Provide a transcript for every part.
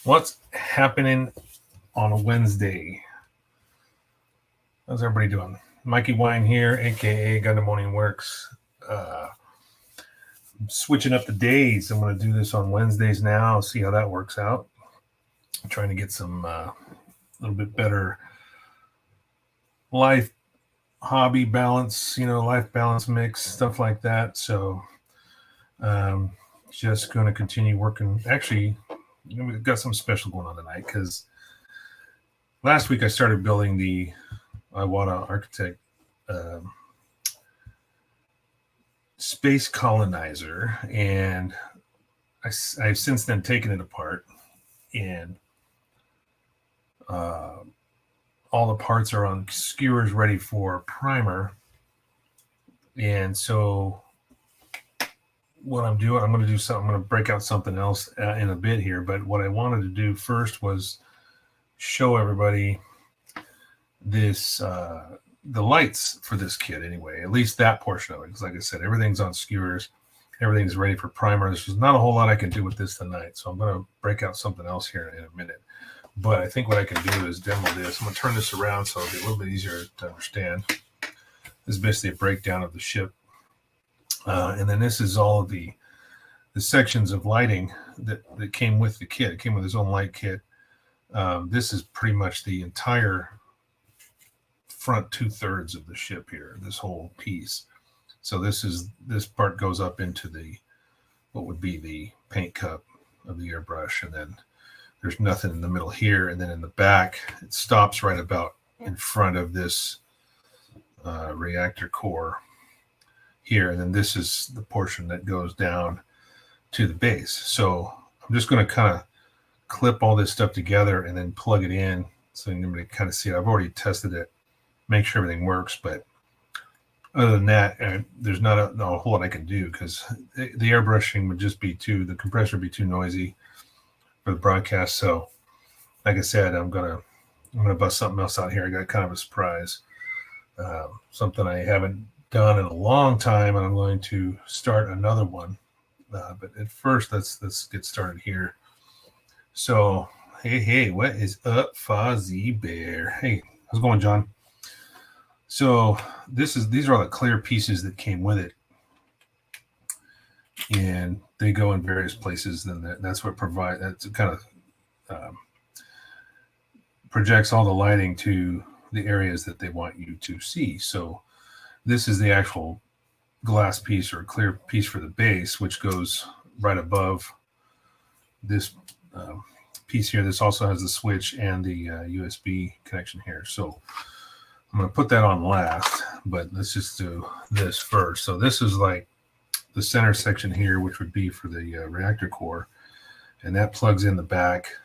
What's happening on a Wednesday? How's everybody doing? Mikey Wine here, aka Gundam Morning Works. Switching up the days. I'm going to do this on Wednesdays now. See how that works out. I'm trying to get some little bit better life hobby balance, life balance mix, stuff like that. So just going to continue working. Actually, we've got something special going on tonight because last week I started building the Iwata Architect Space Colonizer, and I've since then taken it apart, and all the parts are on skewers ready for primer. And so what I'm doing, I'm going to break out something else in a bit here, but what I wanted to do first was show everybody this the lights for this kit anyway, at least that portion of it, because like I said, everything's on skewers, everything's ready for primer. There's just not a whole lot I can do with this tonight, so I'm going to break out something else here in a minute. But I think what I can do is demo this. I'm going to turn this around so it'll be a little bit easier to understand. This is basically a breakdown of the ship, and then this is all of the sections of lighting that came with the kit. It came with his own light kit. This is pretty much the entire front 2/3 of the ship here, this whole piece. So this part goes up into what would be the paint cup of the airbrush, and then there's nothing in the middle here, and then in the back it stops right about in front of this reactor core here, and then this is the portion that goes down to the base. So I'm just going to kind of clip all this stuff together and then plug it in so you can kind of see it. I've already tested it, make sure everything works, but other than that, there's not a whole lot I can do because the airbrushing would just be the compressor would be too noisy for the broadcast. So like I said, I'm gonna bust something else out here. I got kind of a surprise, something I haven't done in a long time, and I'm going to start another one. But at first, let's get started here. So hey, what is up, Fozzie Bear? Hey, how's it going, John? So these are all the clear pieces that came with it, and they go in various places. And that's what that's kind of projects all the lighting to the areas that they want you to see. So this is the actual glass piece or clear piece for the base, which goes right above this piece here. This also has the switch and the USB connection here. So I'm going to put that on last, but let's just do this first. So this is like the center section here, which would be for the reactor core, and that plugs in the back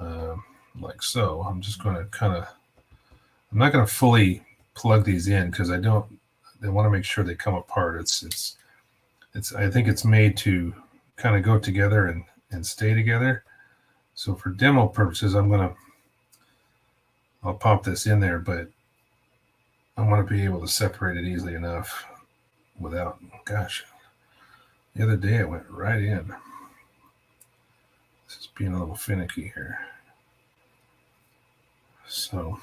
like so. I'm just going to I'm not going to fully plug these in because I want to make sure they come apart. I think it's made to kind of go together and stay together. So for demo purposes, I'll pop this in there, but I want to be able to separate it easily enough without, gosh, the other day I went right in. This is being a little finicky here. So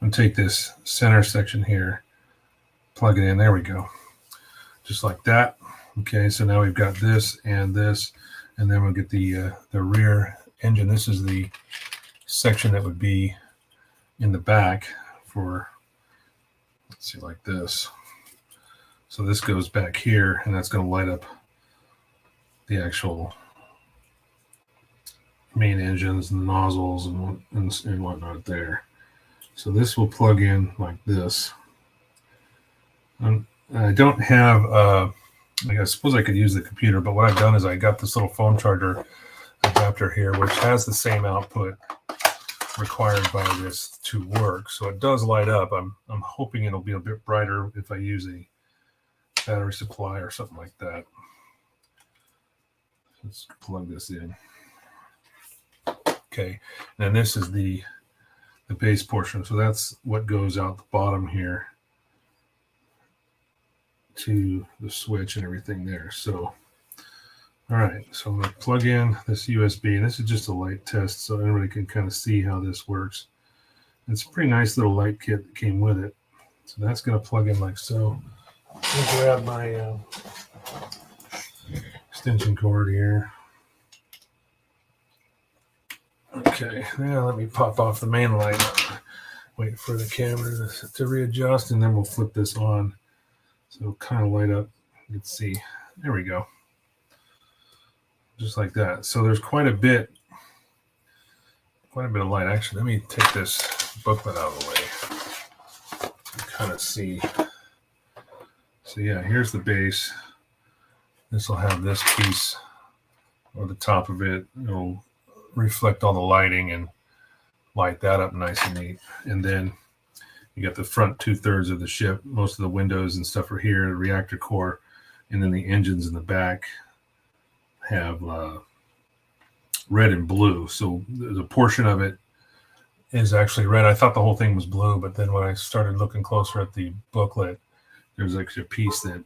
I'm going to take this center section here, plug it in. There we go. Just like that. Okay, so now we've got this, and then we'll get the rear engine. This is the section that would be in the back for, let's see, like this. So this goes back here, and that's going to light up the actual main engines and nozzles and whatnot there. So this will plug in like this. I don't have, I suppose I could use the computer, but what I've done is I got this little phone charger adapter here, which has the same output required by this to work. So it does light up. I'm hoping it'll be a bit brighter if I use a battery supply or something like that. Let's plug this in. Okay, and then this is the base portion. So that's what goes out the bottom here to the switch and everything there. So All right, so I'm going to plug in this USB, and this is just a light test so everybody can kind of see how this works. It's a pretty nice little light kit that came with it. So that's going to plug in like so. Let me grab my extension cord here. Okay, now let me pop off the main light. Wait for the camera to readjust, and then we'll flip this on. So it'll kind of light up. You can see. There we go. Just like that. So there's quite a bit of light. Actually, let me take this booklet out of the way and kind of see. So yeah, here's the base. This will have this piece or the top of it. It'll reflect all the lighting and light that up nice and neat. And then you got the front 2/3 of the ship. Most of the windows and stuff are here, the reactor core, and then the engines in the back have red and blue. So the portion of it is actually red. I thought the whole thing was blue, but then when I started looking closer at the booklet, there's actually a piece that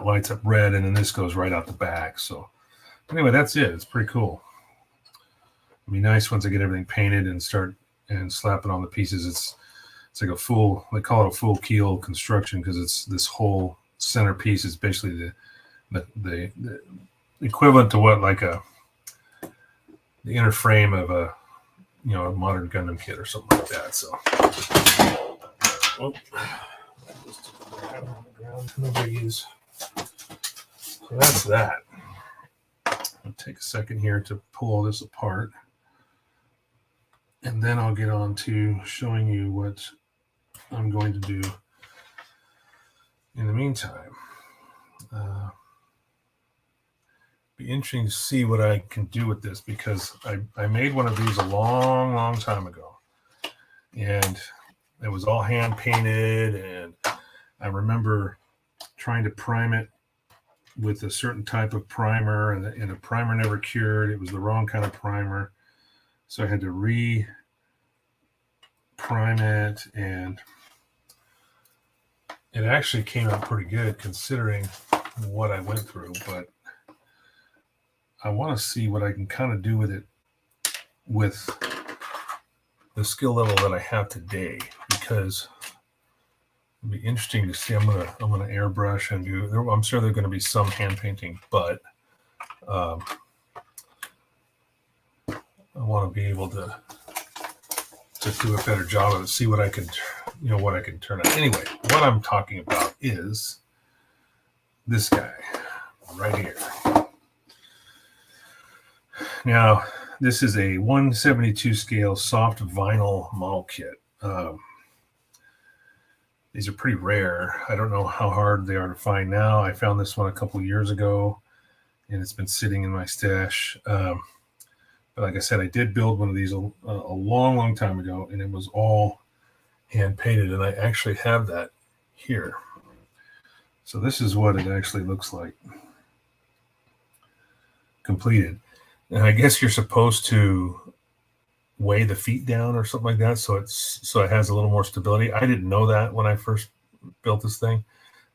lights up red, and then this goes right out the back. So anyway, that's it. It's pretty cool. It'd be nice once I get everything painted and start and slapping on the pieces. It's like a full, they call it a full keel construction because it's this whole center piece is basically the equivalent to what like the inner frame of a a modern Gundam kit or something like that. So so that's that. I'll take a second here to pull all this apart, and then I'll get on to showing you what I'm going to do in the meantime. Be interesting to see what I can do with this because I made one of these a long time ago, and it was all hand painted, and I remember trying to prime it with a certain type of primer, and the primer never cured. It was the wrong kind of primer, so I had to re-prime it, and it actually came out pretty good considering what I went through, but I want to see what I can kind of do with it with the skill level that I have today, because it'd be interesting to see. I'm gonna airbrush and do. I'm sure there's going to be some hand painting, but I want to be able to do a better job of it. See what I can, what I can turn out. Anyway, what I'm talking about is this guy right here. Now, this is a 1/72 scale soft vinyl model kit. These are pretty rare. I don't know how hard they are to find now. I found this one a couple of years ago, and it's been sitting in my stash. But like I said, I did build one of these a long time ago, and it was all hand painted, and I actually have that here. So this is what it actually looks like completed. And I guess you're supposed to weigh the feet down or something like that, so it has a little more stability. I didn't know that when I first built this thing.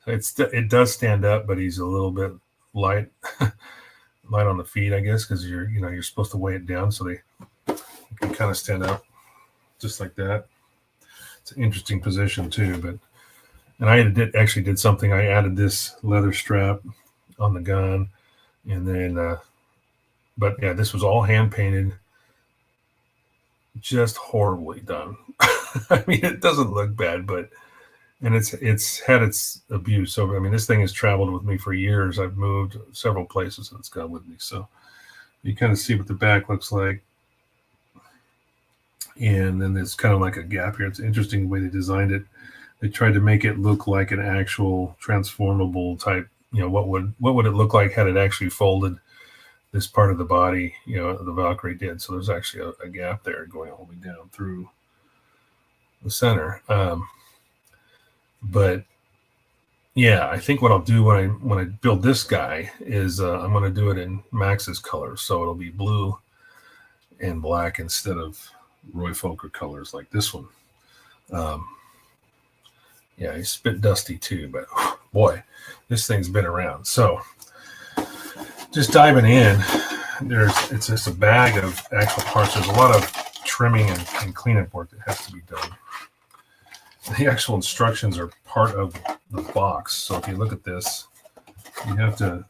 So it does stand up, but he's a little bit light on the feet, I guess, because you're supposed to weigh it down so they can kind of stand up just like that. It's an interesting position too, and I actually did something. I added this leather strap on the gun, and then. But yeah, this was all hand painted, just horribly done. I mean, it doesn't look bad, and it's had its abuse. So I mean, this thing has traveled with me for years. I've moved several places, and it's gone with me. So you kind of see what the back looks like, and then there's kind of like a gap here. It's interesting the way they designed it. They tried to make it look like an actual transformable type. What would it look like had it actually folded this part of the body, the Valkyrie did. So there's actually a gap there going all the way down through the center. But yeah, I think what I'll do when I build this guy is I'm going to do it in Max's colors. So it'll be blue and black instead of Roy Fokker colors like this one. Yeah, he's a bit dusty too, but boy, this thing's been around. So just diving in, it's just a bag of actual parts. There's a lot of trimming and cleanup work that has to be done. The actual instructions are part of the box. So if you look at this, you have to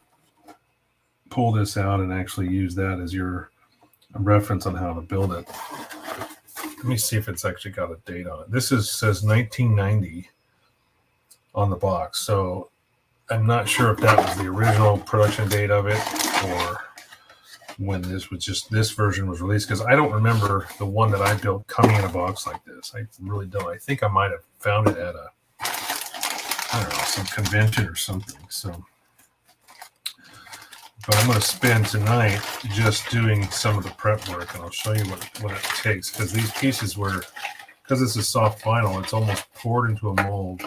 pull this out and actually use that as your reference on how to build it. Let me see if it's actually got a date on it. This says 1990 on the box. So I'm not sure if that was the original production date of it or when this version was released, because I don't remember the one that I built coming in a box like this. I really don't. I think I might have found it at some convention or something. So, but I'm going to spend tonight just doing some of the prep work, and I'll show you what it takes, because these pieces because this is soft vinyl, it's almost poured into a mold.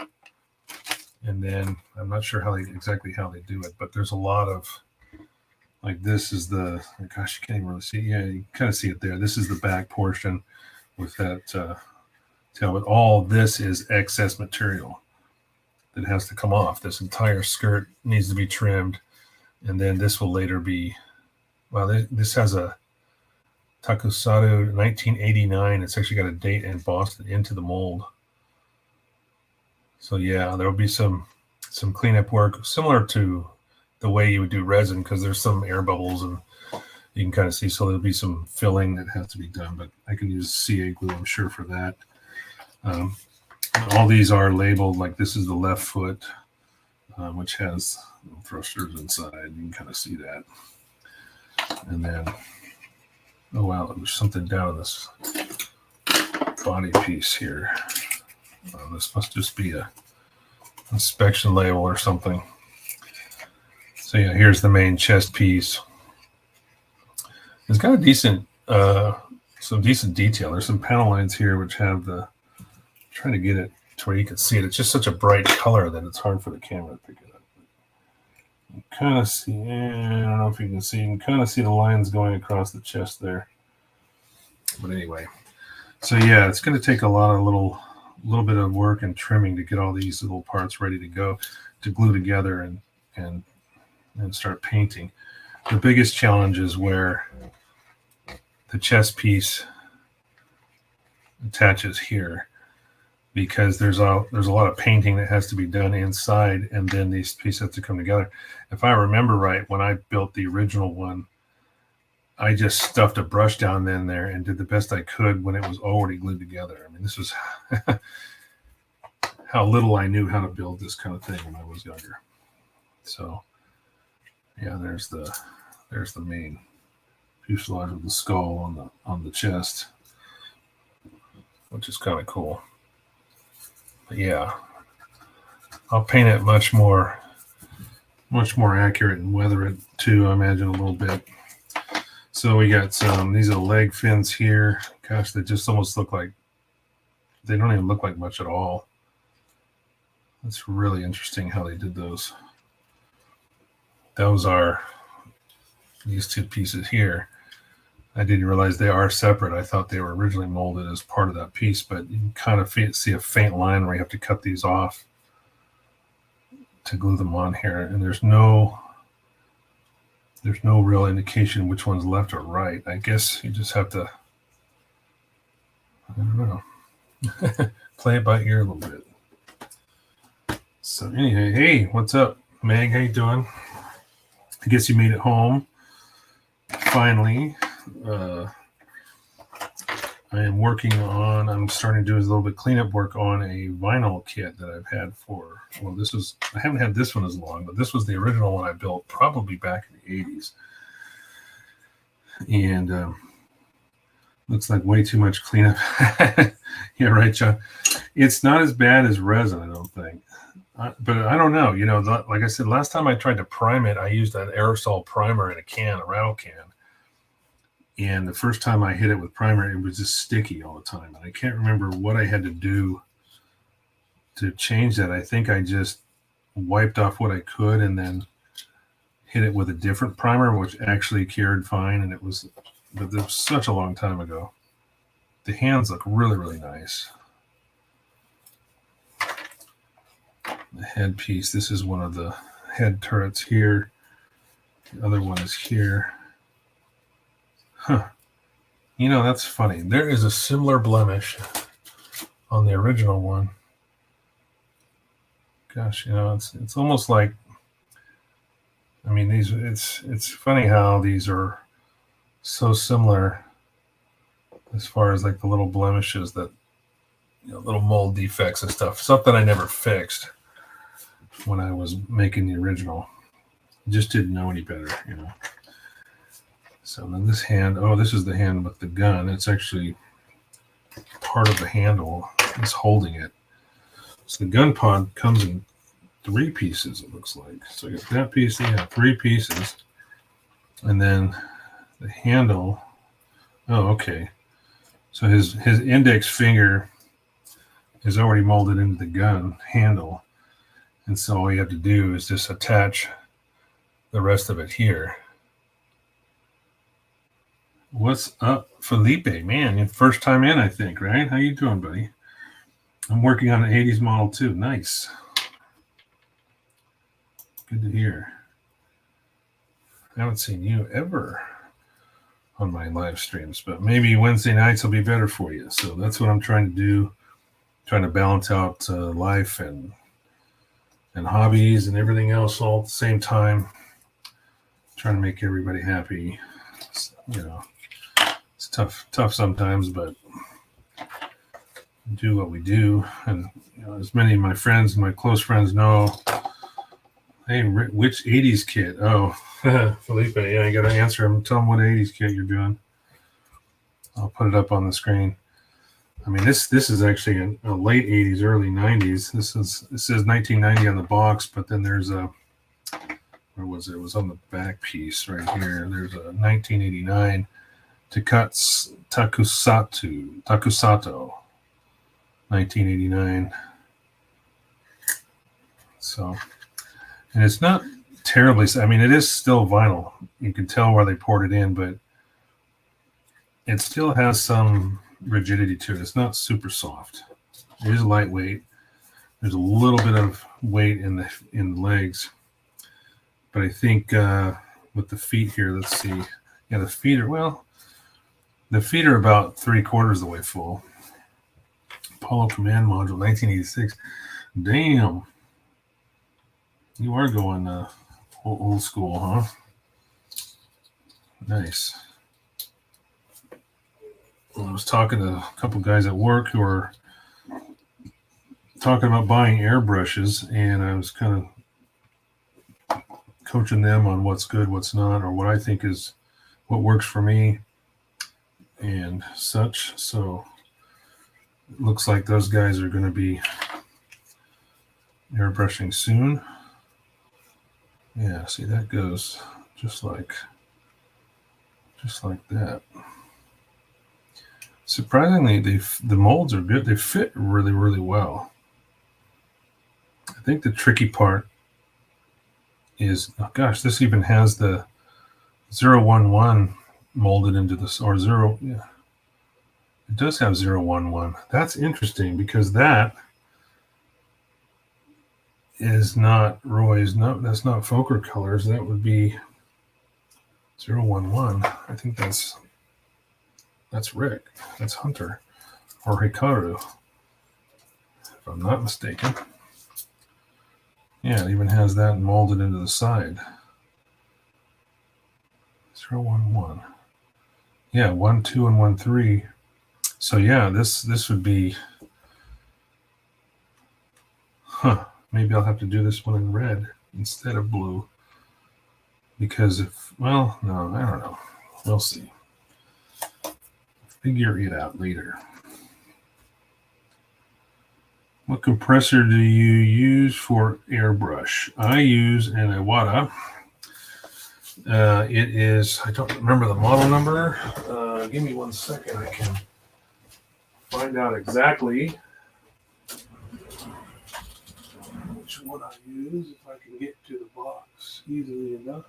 And then I'm not sure exactly how they do it, but there's a lot of, like, this is gosh, you can't even really see. Yeah, you kind of see it there. This is the back portion with that tail, but all this is excess material that has to come off. This entire skirt needs to be trimmed, and then this will later be, this has a Takusado 1989. It's actually got a date embossed into the mold. So yeah, there will be some cleanup work similar to the way you would do resin, because there's some air bubbles and you can kind of see. So there'll be some filling that has to be done, but I can use CA glue, I'm sure, for that. All these are labeled. Like, this is the left foot, which has thrusters inside. You can kind of see that. And then, oh wow, there's something down in this body piece here. This must just be a inspection label or something. So yeah, here's the main chest piece. It's got a decent, some decent detail. There's some panel lines here which have trying to get it to where you can see it. It's just such a bright color that it's hard for the camera to pick it up. You kind of see, I don't know if you can see, you can kind of see the lines going across the chest there. But anyway, so yeah, it's going to take a little bit of work and trimming to get all these little parts ready to go, to glue together and start painting. The biggest challenge is where the chest piece attaches here, because there's a lot of painting that has to be done inside, and then these pieces have to come together. If I remember right, when I built the original one, I just stuffed a brush down in there and did the best I could when it was already glued together. I mean, this was how little I knew how to build this kind of thing when I was younger. So yeah, there's the main fuselage of the skull on the chest, which is kind of cool. But yeah, I'll paint it much more accurate and weather it too, I imagine, a little bit. So we got these are the leg fins here. Gosh, they just almost look like, they don't even look like much at all. It's really interesting how they did those. Those are these two pieces here. I didn't realize they are separate. I thought they were originally molded as part of that piece, but you can kind of see a faint line where you have to cut these off to glue them on here. And there's no real indication which one's left or right. I guess you just have to, I don't know, play it by ear a little bit. So anyway, hey, what's up, Meg? How you doing? I guess you made it home finally. I'm starting to do a little bit of cleanup work on a vinyl kit that I've had for, I haven't had this one as long, but this was the original one I built probably back in the 80s. And looks like way too much cleanup. Yeah, right, John. It's not as bad as resin, I don't think. But I don't know. You know, like I said, last time I tried to prime it, I used an aerosol primer in a rattle can. And the first time I hit it with primer, it was just sticky all the time. And I can't remember what I had to do to change that. I think I just wiped off what I could and then hit it with a different primer, which actually cured fine. And but it was such a long time ago. The hands look really, really nice. The head piece, this is one of the head turrets here. The other one is here. Huh. You know, that's funny. There is a similar blemish on the original one. Gosh, you know, it's almost like, I mean, it's funny how these are so similar as far as like the little blemishes that, you know, little mold defects and stuff. Something I never fixed when I was making the original. Just didn't know any better, you know. So then this hand, oh, this is the hand with the gun. It's actually part of the handle. It's holding it. So the gun pod comes in 3 pieces, it looks like. So you got that piece, you have 3 pieces. And then the handle, oh, okay. So his index finger is already molded into the gun handle. And so all you have to do is just attach the rest of it here. What's up, Felipe? Man, your first time in, I think, right? How you doing, buddy? I'm working on an 80s model too. Nice. Good to hear. I haven't seen you ever on my live streams, but maybe Wednesday nights will be better for you. So that's what I'm trying to do, trying to balance out life and hobbies and everything else all at the same time, trying to make everybody happy. You know, it's tough sometimes, but do what we do. And you know, as many of my friends, my close friends know, hey, which 80s kit? Oh, Felipe, yeah, you got to answer him. Tell him what 80s kit you're doing. I'll put it up on the screen. I mean, this is actually a late 80s, early 90s. It says 1990 on the box, but then there's a, where was it? It was on the back piece right here. There's a 1989 Takusato, 1989. So, and it's not terribly, I mean, it is still vinyl. You can tell where they poured it in, but it still has some rigidity to it. It's not super soft. It is lightweight. There's a little bit of weight in the legs, but I think with the feet here, let's see. Yeah, the feet are about 3/4 of the way full. Apollo Command Module, 1986. Damn, you are going old school, huh? Nice. I was talking to a couple guys at work who are talking about buying airbrushes, and I was kind of coaching them on what's good, what's not, or what I think is what works for me and such. So it looks like those guys are going to be airbrushing soon. Yeah, see, that goes just like that. Surprisingly, the molds are good. They fit really, really well. I think the tricky part is, oh gosh, this even has the 011 molded into this, or 0, yeah. It does have 011. That's interesting because that is not Roy's. No, that's not Fokker colors. That would be 011. I think that's Rick. That's Hunter or Hikaru, if I'm not mistaken. Yeah, it even has that molded into the side. 011. Yeah, 1, 2, and 1, 3. So yeah, this would be. Maybe I'll have to do this one in red instead of blue. Because no, I don't know. We'll see. Figure it out later. What compressor do you use for airbrush? I use an Iwata. It is, I don't remember the model number. Give me 1 second. I can find out exactly which one I use if I can get to the box easily enough.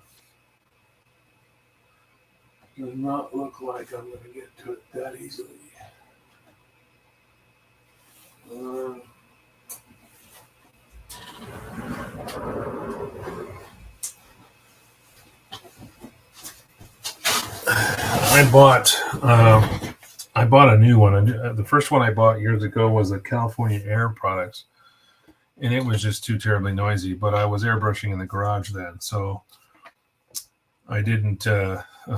Does not look like I'm going to get to it that easily. I bought a new one. The first one I bought years ago was the California Air products, and it was just too terribly noisy. But I was airbrushing in the garage then, so I didn't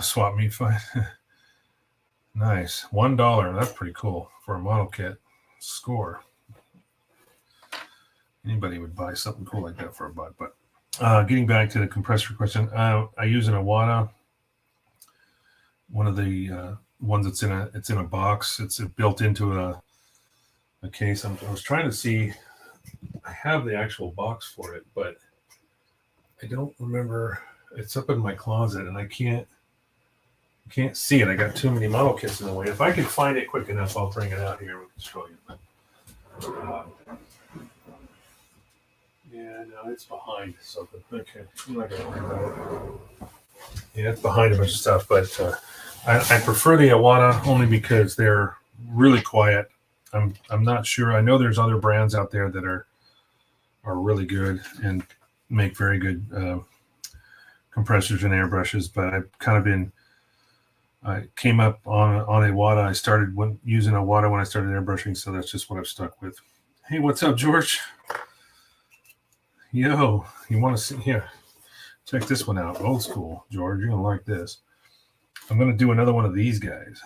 swap meet find. Nice, $1. That's pretty cool for a model kit. Score. Anybody would buy something cool like that for a buck. But getting back to the compressor question, I use an Iwata. One of the ones that's in a box. It's built into a case. I was trying to see. I have the actual box for it, but I don't remember. It's up in my closet, and I can't see it. I got too many model kits in the way. If I can find it quick enough, I'll bring it out here and show you. Yeah, no, it's behind something. Okay, I'm not gonna worry about it. Yeah, it's behind a bunch of stuff, but I prefer the Iwata only because they're really quiet. I'm not sure. I know there's other brands out there that are really good and make very good compressors and airbrushes, but I came up on Iwata. I started using Iwata when I started airbrushing, so that's just what I've stuck with. Hey, what's up, George? Yo, you want to see here? Check this one out. Old school, George. You're gonna like this. I'm gonna do another one of these guys.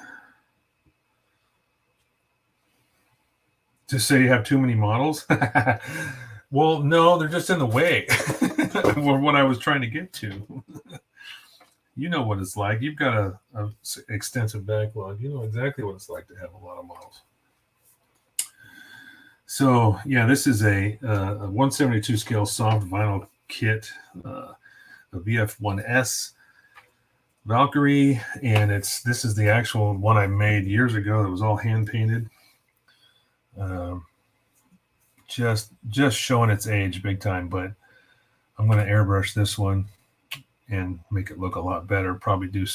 Just say you have too many models? Well, no, they're just in the way. What I was trying to get to. You know what it's like. You've got a extensive backlog. You know exactly what it's like to have a lot of models. So yeah, this is a 172 scale soft vinyl kit, the VF1S Valkyrie, and this is the actual one I made years ago. That was all hand painted. Just showing its age big time, but I'm going to airbrush this one and make it look a lot better. Probably do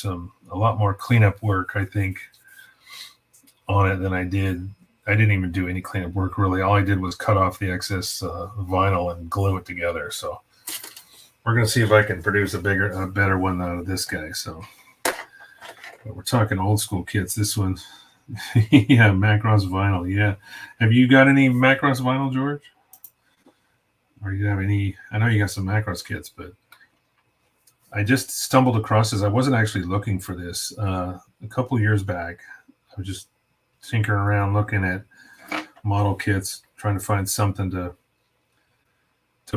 a lot more cleanup work, I think, on it than I did. I didn't even do any cleanup work, really. All I did was cut off the excess vinyl and glue it together. So we're going to see if I can produce a better one out of this guy. So but we're talking old school kits. This one, yeah, Macross vinyl. Yeah. Have you got any Macross vinyl, George? Or you have any? I know you got some Macross kits, but I just stumbled across this. I wasn't actually looking for this. A couple years back, I was just tinkering around looking at model kits, trying to find something to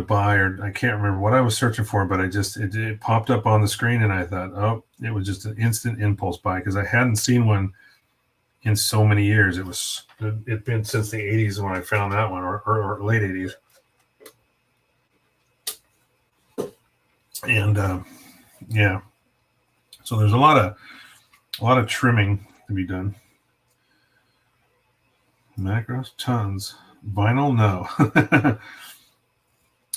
buy, or I can't remember what I was searching for, but it popped up on the screen, and I thought, oh, it was just an instant impulse buy because I hadn't seen one in so many years. It'd been since the 80s when I found that one, or late 80s. And yeah, so there's a lot of trimming to be done. Macross, tons. Vinyl, no.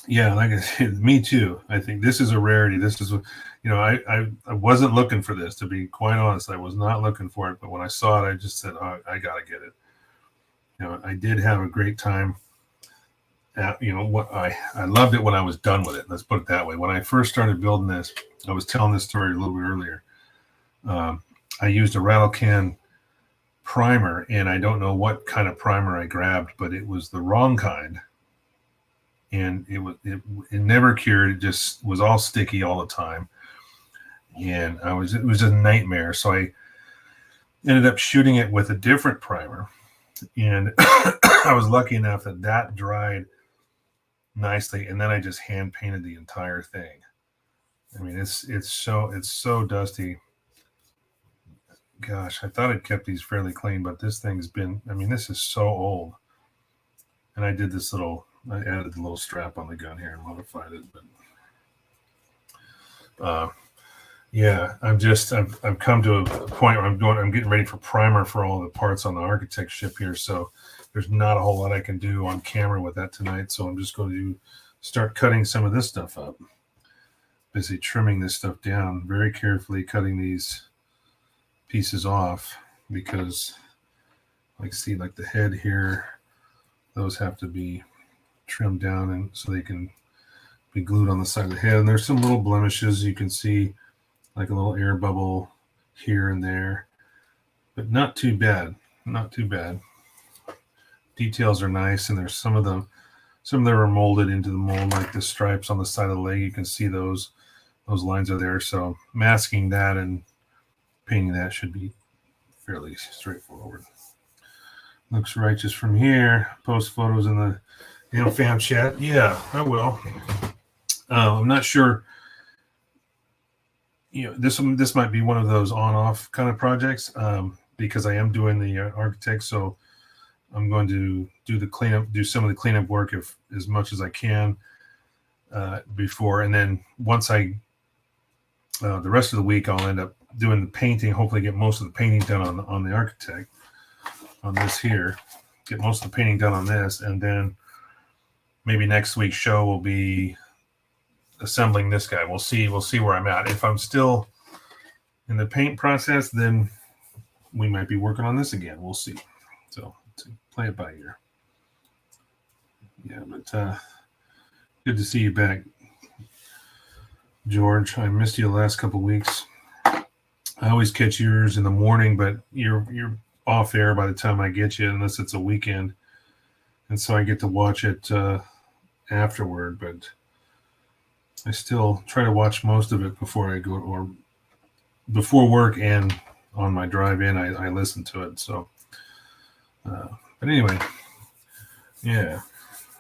Yeah, like I said, me too. I think this is a rarity. This is, I wasn't looking for this, to be quite honest. I was not looking for it, but when I saw it, I just said, oh, I got to get it. I did have a great time. I loved it when I was done with it. Let's put it that way. When I first started building this, I was telling this story a little bit earlier. I used a rattle can primer, and I don't know what kind of primer I grabbed, but it was the wrong kind. And it never cured. It just was all sticky all the time. And it was a nightmare. So I ended up shooting it with a different primer. And I was lucky enough that dried nicely. And then I just hand painted the entire thing. I mean, it's so dusty. Gosh, I thought I'd kept these fairly clean, but this thing's been, this is so old. And I added the little strap on the gun here and modified it. But yeah, I've come to a point where I'm getting ready for primer for all the parts on the Architect ship here. So there's not a whole lot I can do on camera with that tonight. So I'm just going to start cutting some of this stuff up. Basically trimming this stuff down very carefully, cutting these pieces off because see the head here, those have to be trimmed down and so they can be glued on the side of the head. And there's some little blemishes you can see, like a little air bubble here and there, but not too bad. Not too bad. Details are nice, and there's some of them are molded into the mold, like the stripes on the side of the leg. You can see those lines are there. So masking that and painting that should be fairly straightforward. Looks righteous from here. Post photos in the fam chat. Yeah, I will. I'm not sure. This might be one of those on-off kind of projects because I am doing the architect. So I'm going to do some of the cleanup work as much as I can before, and then once the rest of the week I'll end up doing the painting. Hopefully, get most of the painting done on the architect on this here. Get most of the painting done on this, and then maybe next week's show will be assembling this guy. We'll see where I'm at. If I'm still in the paint process, then we might be working on this again. We'll see. So play it by ear. Yeah, but good to see you back, George. I missed you the last couple of weeks. I always catch yours in the morning, but you're off air by the time I get you, unless it's a weekend, and so I get to watch it afterward. But I still try to watch most of it before I go, or before work and on my drive in. I listen to it. So, but anyway, yeah.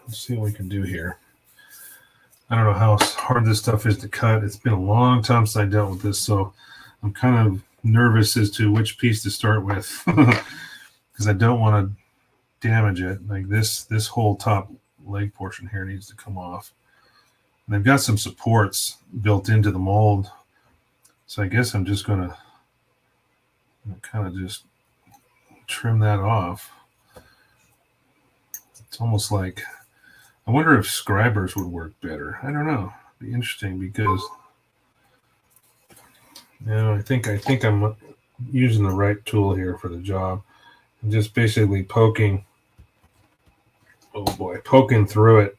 Let's see what we can do here. I don't know how hard this stuff is to cut. It's been a long time since I dealt with this, so I'm kind of nervous as to which piece to start with because I don't want to damage it. Like this whole top leg portion here needs to come off. And they've got some supports built into the mold, so I guess I'm just going to kind of just trim that off. It's almost like, I wonder if scribers would work better. I don't know. It'd be interesting because I think I'm using the right tool here for the job. I'm just basically poking through it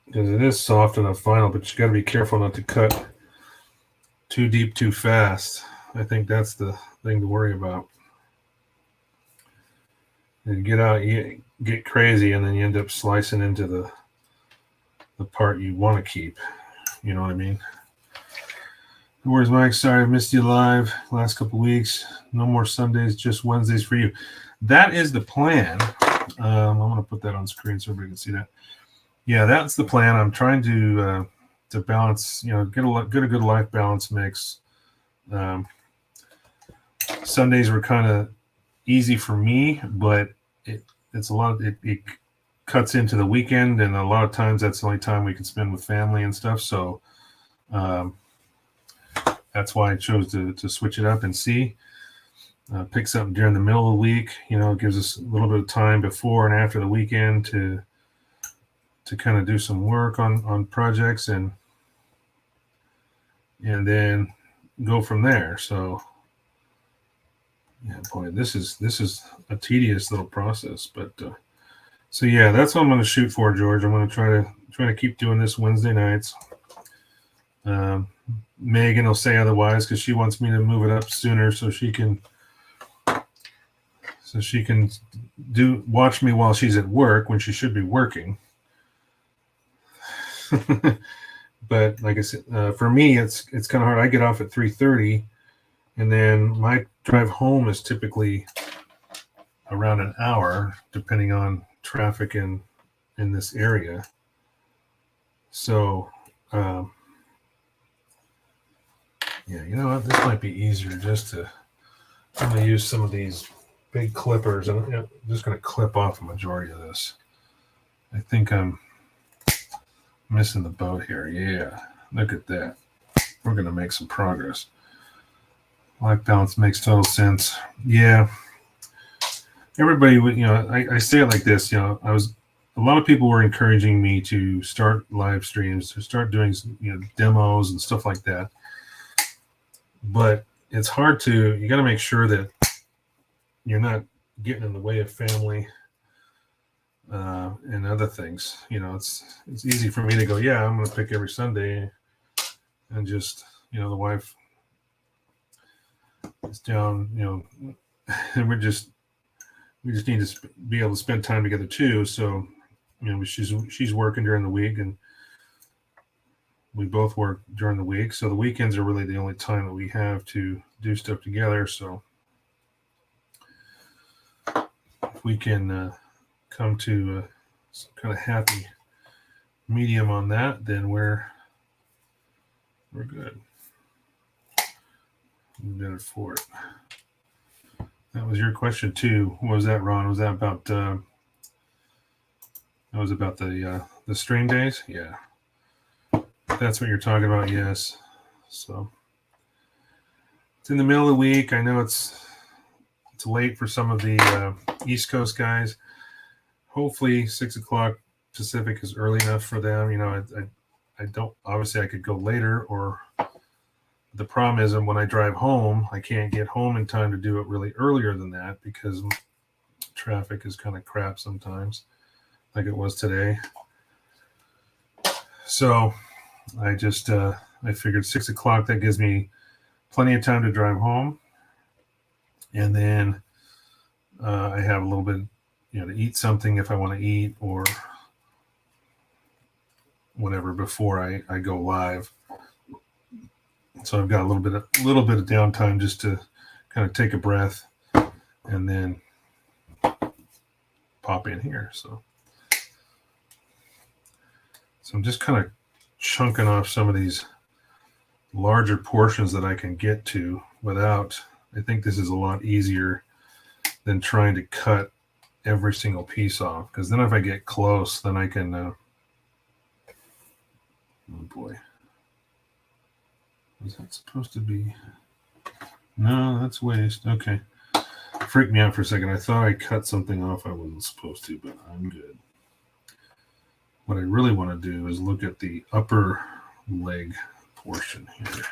because it is soft enough final, but you got to be careful not to cut too deep too fast. I think that's the thing to worry about. You get crazy, and then you end up slicing into the part you want to keep. You know what I mean? Where's Mike? Sorry, I missed you live last couple weeks. No more Sundays, just Wednesdays for you. That is the plan. I'm going to put that on screen so everybody can see that. Yeah, that's the plan. I'm trying to balance, get a good life balance mix. Sundays were kind of easy for me, but it's a lot. It cuts into the weekend, and a lot of times that's the only time we can spend with family and stuff. So that's why I chose to switch it up and pick something during the middle of the week. It gives us a little bit of time before and after the weekend to kind of do some work on projects and then go from there. So. Yeah, boy, this is a tedious little process, but so yeah, that's what I'm going to shoot for, George. I'm going to try to keep doing this Wednesday nights. Megan will say otherwise because she wants me to move it up sooner so she can watch me while she's at work when she should be working. But like I said, for me, it's kind of hard. I get off at 3:30. And then my drive home is typically around an hour, depending on traffic in this area. So, yeah, you know what? This might be easier I'm going to use some of these big clippers. And I'm just going to clip off a majority of this. I think I'm missing the boat here. Yeah, look at that. We're going to make some progress. Life balance makes total sense. Yeah. Everybody would, I say it like this, a lot of people were encouraging me to start live streams, to start doing, demos and stuff like that. But it's hard you got to make sure that you're not getting in the way of family and other things. It's easy for me to go, yeah, I'm going to pick every Sunday and just, the wife is down, and we just need to be able to spend time together too. So, she's working during the week, and we both work during the week. So the weekends are really the only time that we have to do stuff together. So if we can come to some kind of happy medium on that, then we're good. I'm better for it. That was your question too. What was that, Ron? Was that about that was about the stream days? Yeah. That's what you're talking about, yes. So it's in the middle of the week. I know it's late for some of the East Coast guys. Hopefully 6 o'clock Pacific is early enough for them. I don't, obviously I could go later, or the problem is when I drive home, I can't get home in time to do it really earlier than that because traffic is kind of crap sometimes, like it was today. So I just, I figured 6 o'clock, that gives me plenty of time to drive home. And then I have a little bit, to eat something if I want to eat or whatever before I go live. So I've got a little bit of downtime just to kind of take a breath and then pop in here. So I'm just kind of chunking off some of these larger portions that I can get to without, I think this is a lot easier than trying to cut every single piece off, because then if I get close, then I can, oh boy, was that supposed to be, no, that's waste. Okay, freaked me out for a second. I thought I cut something off I wasn't supposed to, but I'm good. What I really want to do is look at the upper leg portion here.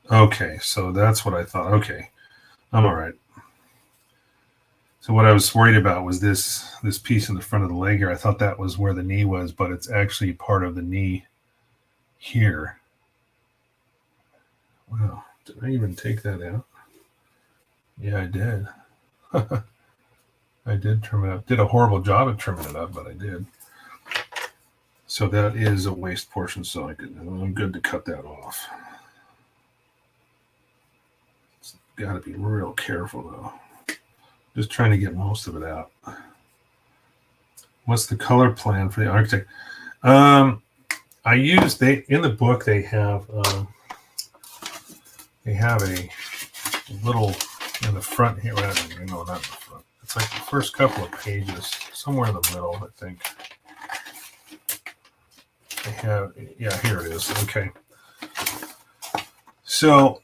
Okay, so that's what I thought. Okay, I'm all right. So what I was worried about was this piece in the front of the leg here. I thought that was where the knee was, but it's actually part of the knee here. Wow, did I even take that out? Yeah, I did. I did trim it up. Did a horrible job of trimming it up, but I did. So that is a waste portion, so I'm good to cut that off. Got to be real careful though. Just trying to get most of it out. What's the color plan for the architect? In the book they have a little in the front here. Well, no, not in the front. It's like the first couple of pages, somewhere in the middle, I think. They have, yeah, here it is. Okay. So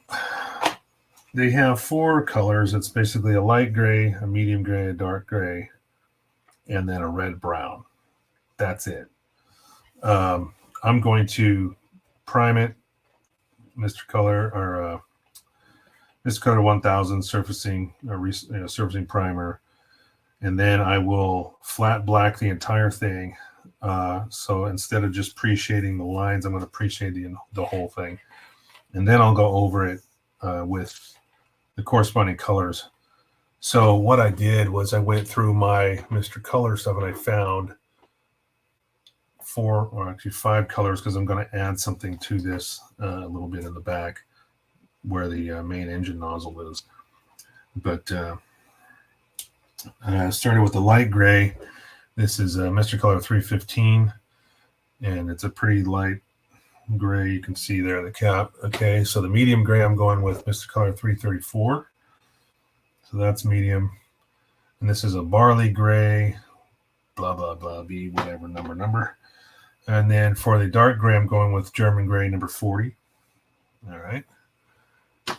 they have 4 colors. It's basically a light gray, a medium gray, a dark gray, and then a red brown. That's it. I'm going to prime it, Mr. Color, or Mr. Color 1000 surfacing primer, and then I will flat black the entire thing. So instead of just pre-shading the lines, I'm going to pre-shade the whole thing, and then I'll go over it with the corresponding colors. So what I did was I went through my Mr. Color stuff and I found 4 or actually 5 colors, because I'm going to add something to this a little bit in the back where the main engine nozzle is. But I started with the light gray. This is Mr. Color 315, and it's a pretty light gray. You can see there the cap. Okay, so the medium gray I'm going with Mr. Color 334. So that's medium. And this is a barley gray, blah, blah, blah, B, whatever, number. And then for the dark gray, I'm going with German gray number 40. All right.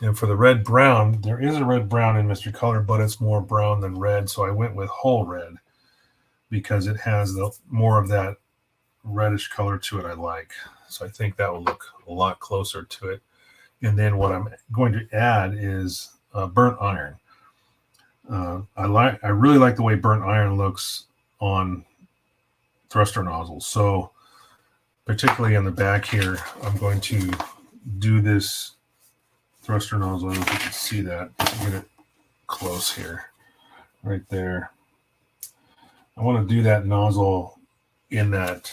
And for the red brown, there is a red brown in Mr. Color, but it's more brown than red. So I went with whole red because it has more of that reddish color to it I like. So I think that will look a lot closer to it. And then what I'm going to add is burnt iron. I really like the way burnt iron looks on thruster nozzles. So particularly in the back here, I'm going to do this thruster nozzle. I don't know if you can see that. Let's get it close here, right there. I want to do that nozzle in that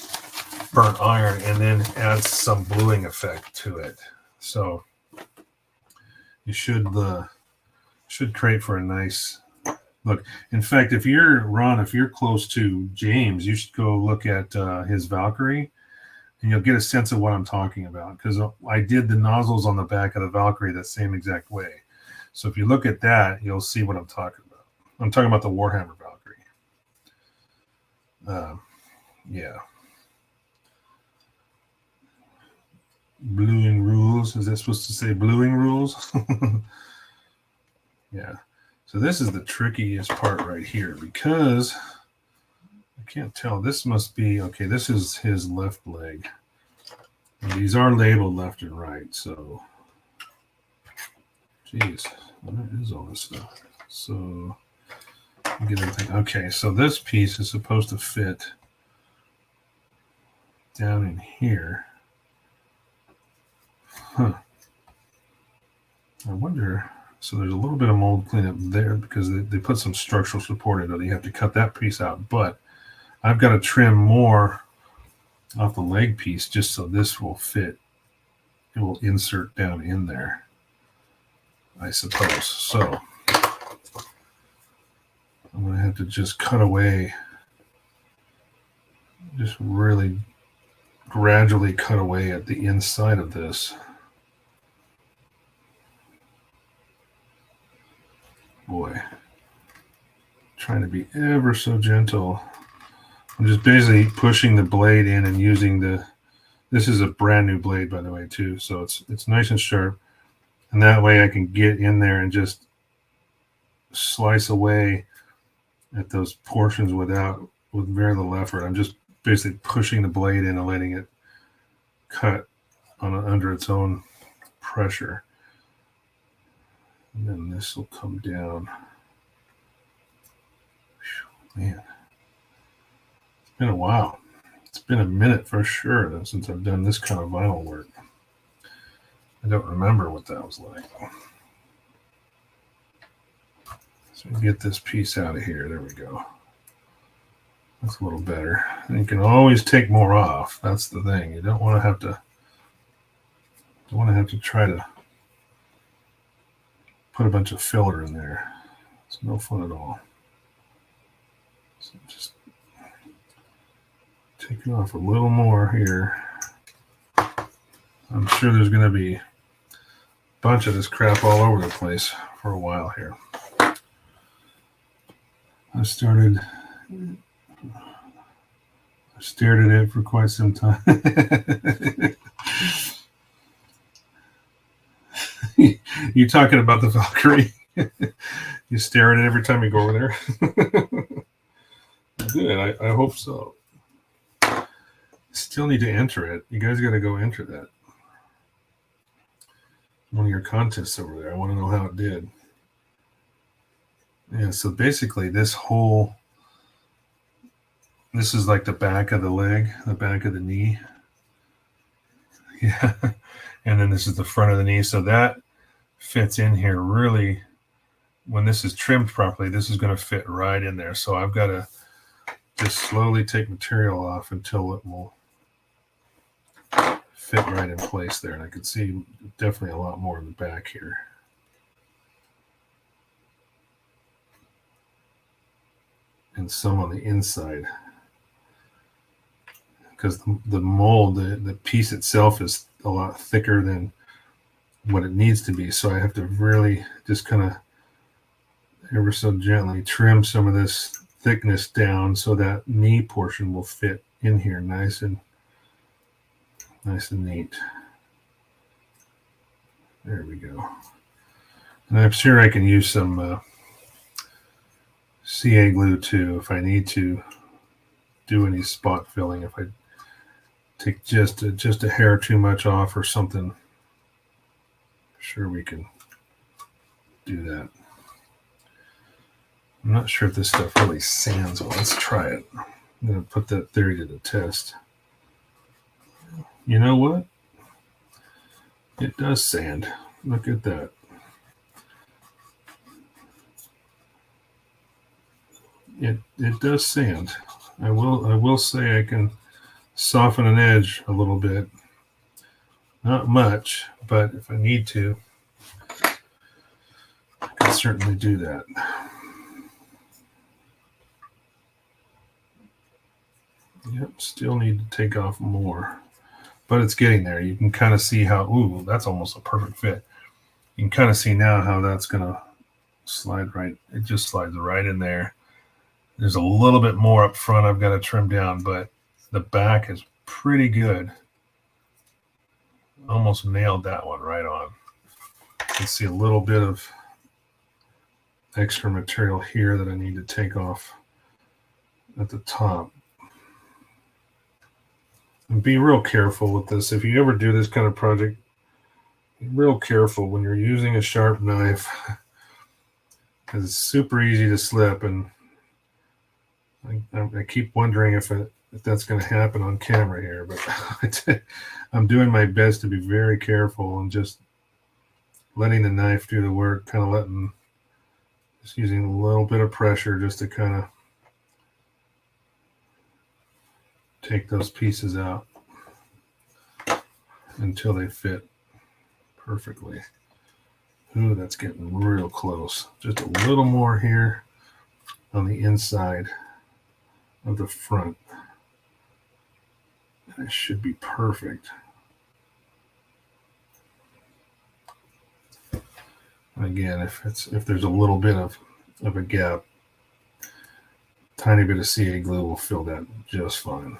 burnt iron and then add some bluing effect to it. So you should create for a nice look. In fact, if you're close to James, you should go look at his Valkyrie, and you'll get a sense of what I'm talking about, because I did the nozzles on the back of the Valkyrie the same exact way. So if you look at that, you'll see what I'm talking about. I'm talking about the Warhammer Valkyrie. Yeah. Bluing rules. Is that supposed to say bluing rules? Yeah. So this is the trickiest part right here, because I can't tell. This must be, okay, this is his left leg. And these are labeled left and right, so geez, what is all this stuff? So get everything. Okay, so this piece is supposed to fit down in here. Huh. I wonder, so there's a little bit of mold cleanup there because they put some structural support in it. You have to cut that piece out, but I've got to trim more off the leg piece just so this will fit. It will insert down in there, I suppose. So I'm going to have to just cut away, just really gradually cut away at the inside of this. Boy, trying to be ever so gentle. I'm just basically pushing the blade in and using this is a brand new blade, by the way, too. So it's nice and sharp. And that way I can get in there and just slice away at those portions with very little effort. I'm just basically pushing the blade in and letting it cut under its own pressure. And then this will come down. Whew, man, it's been a while. It's been a minute for sure since I've done this kind of vinyl work. I don't remember what that was like. So get this piece out of here. There we go. That's a little better. And you can always take more off. That's the thing. You don't want to have to try to put a bunch of filler in there. It's no fun at all. So just taking off a little more here. I'm sure there's going to be a bunch of this crap all over the place for a while here. I stared at it for quite some time. You talking about the Valkyrie? You stare at it every time you go over there? Good, I hope so. Still need to enter it. You guys got to go enter that. One of your contests over there. I want to know how it did. Yeah, so basically this is like the back of the leg, the back of the knee. Yeah. And then this is the front of the knee. So that fits in here really. When this is trimmed properly, this is going to fit right in there. So I've got to just slowly take material off until it will fit right in place there. And I can see definitely a lot more in the back here. And some on the inside. Because the mold, the piece itself is a lot thicker than what it needs to be. So I have to really just kind of ever so gently trim some of this thickness down so that knee portion will fit in here nice and neat. There we go. And I'm sure I can use some CA glue too if I need to do any spot filling. If I take just a hair too much off or something, I'm sure we can do that. I'm not sure if this stuff really sands well. Let's try it. I'm going to put that theory to the test. You know what? It does sand. Look at that. It does sand. I will say I can soften an edge a little bit. Not much, but if I need to, I can certainly do that. Yep, still need to take off more, but it's getting there. You can kind of see how, ooh, that's almost a perfect fit. You can kind of see now how that's going to slide right. It just slides right in there. There's a little bit more up front I've got to trim down, but the back is pretty good. Almost nailed that one right on. You can see a little bit of extra material here that I need to take off at the top. And be real careful with this. If you ever do this kind of project, be real careful when you're using a sharp knife, because it's super easy to slip. And I keep wondering if that's going to happen on camera here, but I'm doing my best to be very careful and just letting the knife do the work, kind of just using a little bit of pressure just to kind of take those pieces out until they fit perfectly. Ooh, that's getting real close. Just a little more here on the inside of the front. That should be perfect. Again, if there's a little bit of a gap, tiny bit of CA glue will fill that just fine.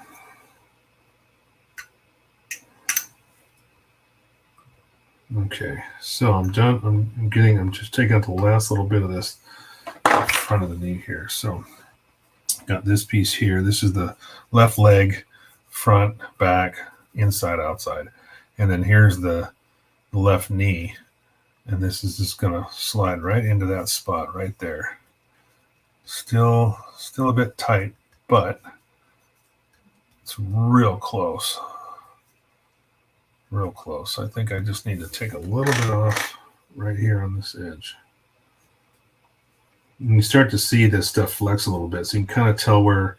Okay, so I'm done. I'm just taking out the last little bit of this front of the knee here. So got this piece here. This is the left leg, front, back, inside, outside. And then here's the left knee. And this is just going to slide right into that spot right there. Still a bit tight, but it's real close. Real close. I think I just need to take a little bit off right here on this edge. And you start to see this stuff flex a little bit, so you can kind of tell where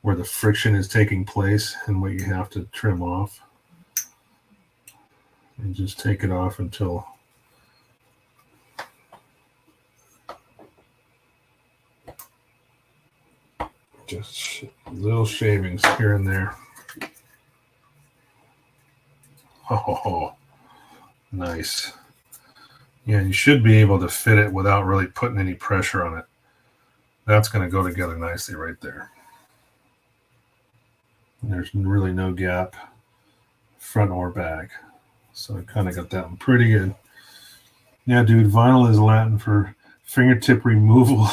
the friction is taking place and what you have to trim off. And just take it off until just little shavings here and there. Oh, nice. Yeah, you should be able to fit it without really putting any pressure on it. That's going to go together nicely right there. And there's really no gap, front or back. So I kind of got that one pretty good. Yeah, dude, vinyl is Latin for fingertip removal.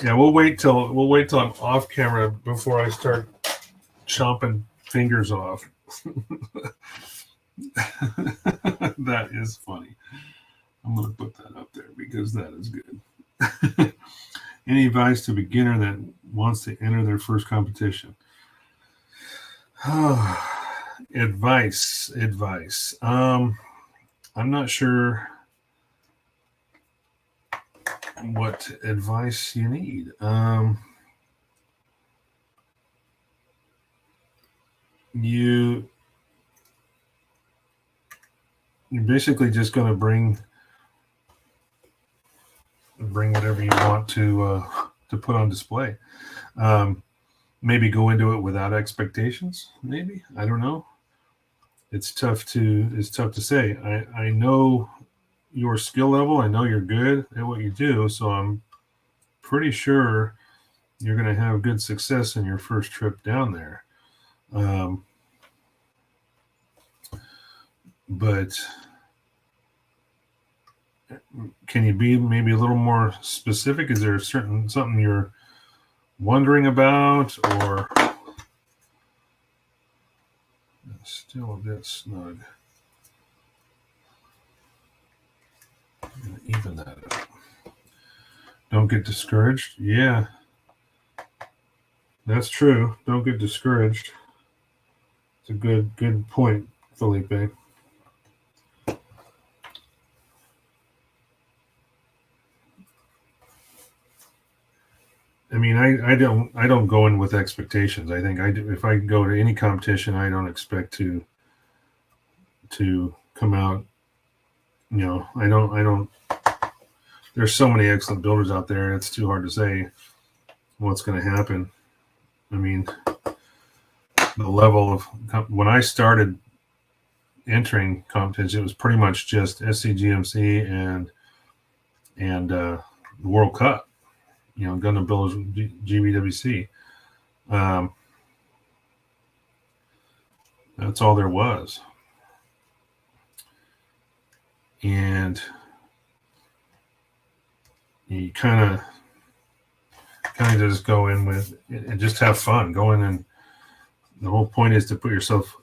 Yeah, we'll wait till I'm off camera before I start chomping fingers off. That is funny. I'm going to put that up there because that is good. Any advice to a beginner that wants to enter their first competition? Advice. I'm not sure what advice you need. You're basically just going to bring whatever you want to put on display. Maybe go into it without expectations. Maybe, I don't know. It's tough to say. I know your skill level. I know you're good at what you do, so I'm pretty sure you're going to have good success in your first trip down there. But can you be maybe a little more specific? Is there something you're wondering about, or still a bit snug? Even that up. Don't get discouraged. Yeah. That's true. Don't get discouraged. It's a good point, Felipe. I mean, I don't go in with expectations. I think I do, if I go to any competition, I don't expect to come out. I don't. There's so many excellent builders out there. It's too hard to say what's going to happen. I mean, the level of when I started entering competition, it was pretty much just SCGMC and the World Cup. Gundam Builders GBWC. That's all there was, and you kind of just go in with and just have fun. Go in, and the whole point is to put yourself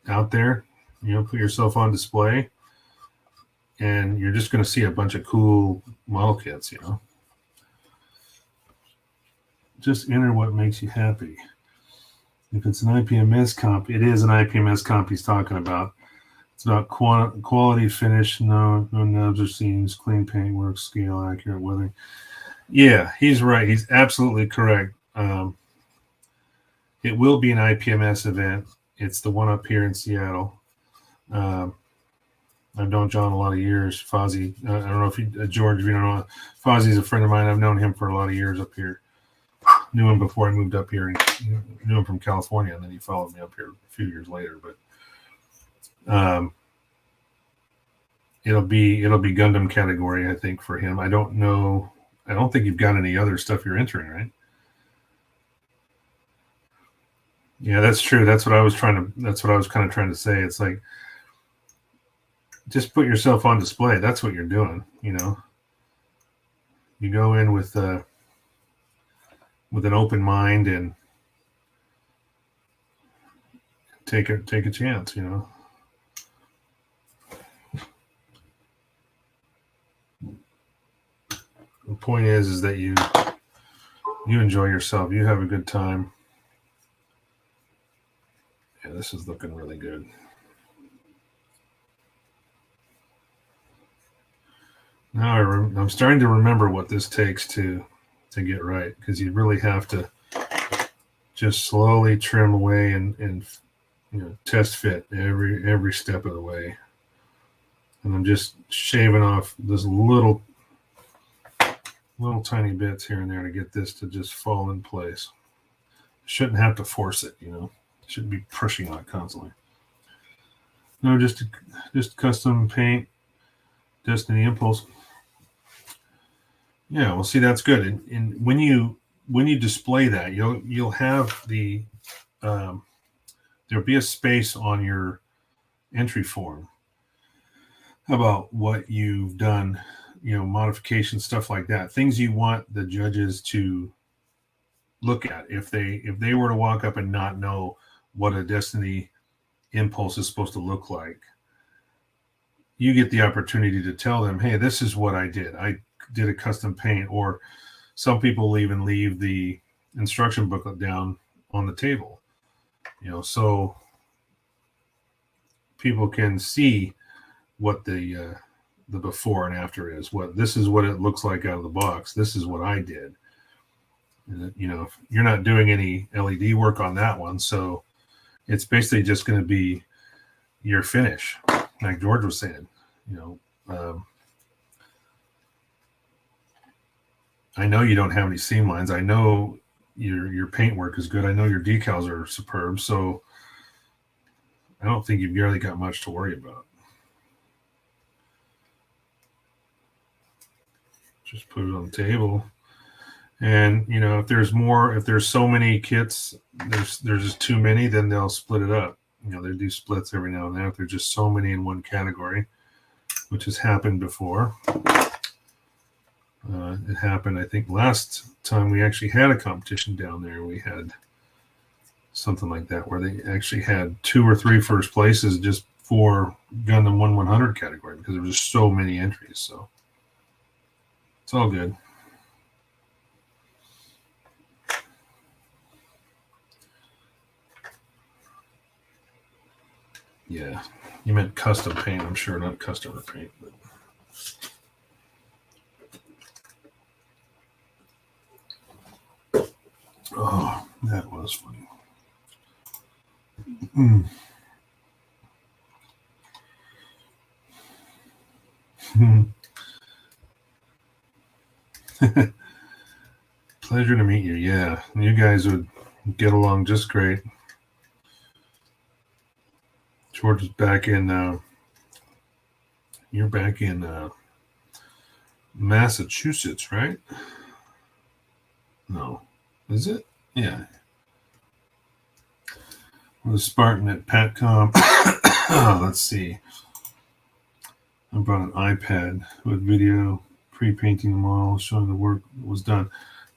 out there. Put yourself on display, and you're just going to see a bunch of cool model kits. Just enter what makes you happy. If it's an IPMS comp, it is an IPMS comp he's talking about. It's about quality finish, no nubs or seams, clean paintwork, scale, accurate weathering. Yeah, he's right. He's absolutely correct. It will be an IPMS event. It's the one up here in Seattle. I've known John a lot of years. Fozzie, I don't know if George, if you don't know, Fozzie's a friend of mine. I've known him for a lot of years up here. Knew him before I moved up here, and knew him from California, and then he followed me up here a few years later. But it'll be Gundam category, I think, for him. I don't know. I don't think you've got any other stuff you're entering, right? Yeah, that's true. That's what I was kind of trying to say. It's like, just put yourself on display. That's what you're doing. You go in with an open mind and take a chance. The point is that you enjoy yourself. You have a good time. Yeah, this is looking really good. Now I'm starting to remember what this takes to get right, because you really have to just slowly trim away and test fit every step of the way. And I'm just shaving off this little tiny bits here and there to get this to just fall in place. Shouldn't have to force it, Shouldn't be pushing on it constantly. No, just custom paint, Destiny Impulse. Yeah, well, see, that's good. And when you display that, you'll have the there'll be a space on your entry form about what you've done, modifications, stuff like that, things you want the judges to look at. If they were to walk up and not know what a Destiny Impulse is supposed to look like, you get the opportunity to tell them, hey, this is what I did. I did a custom paint. Or some people even leave the instruction booklet down on the table, so people can see what the before and after is. This is what it looks like out of the box. This is what I did. And, you're not doing any LED work on that one, so it's basically just going to be your finish, like George was saying. I know you don't have any seam lines. I know your paint work is good. I know your decals are superb. So I don't think you've really got much to worry about. Just put it on the table. And, if there's so many kits, there's just too many, then they'll split it up. They do splits every now and then if there's just so many in one category, which has happened before. It happened, I think, last time we actually had a competition down there. We had something like that where they actually had 2 or 3 first places just for Gundam 1/100 category, because there were just so many entries. So it's all good. Yeah, you meant custom paint, I'm sure, not customer paint. But... Oh, that was funny. Pleasure to meet you. Yeah, you guys would get along just great. George is back in. You're back in Massachusetts, right? No, is it? Yeah. The Spartan at Patcom. Let's see. I brought an iPad with video, pre-painting the model, showing the work was done.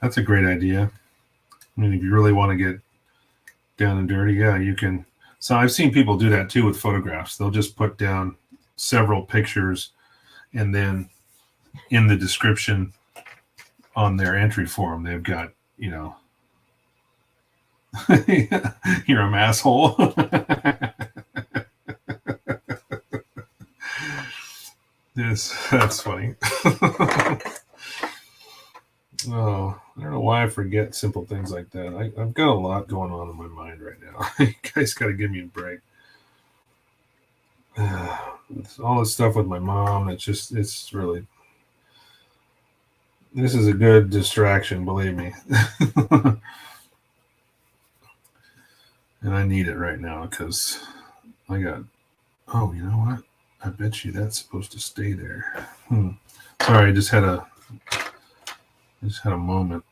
That's a great idea. I mean, if you really want to get down and dirty, yeah, you can. So I've seen people do that too with photographs. They'll just put down several pictures, and then in the description on their entry form, they've got, you're an asshole. Yes, that's funny. Oh, I don't know why I forget simple things like that. I've got a lot going on in my mind right now. You guys got to give me a break. All this stuff with my mom, it's really, this is a good distraction, believe me. And I need it right now because I got, oh, you know what? I bet you that's supposed to stay there. Sorry, I just had a moment.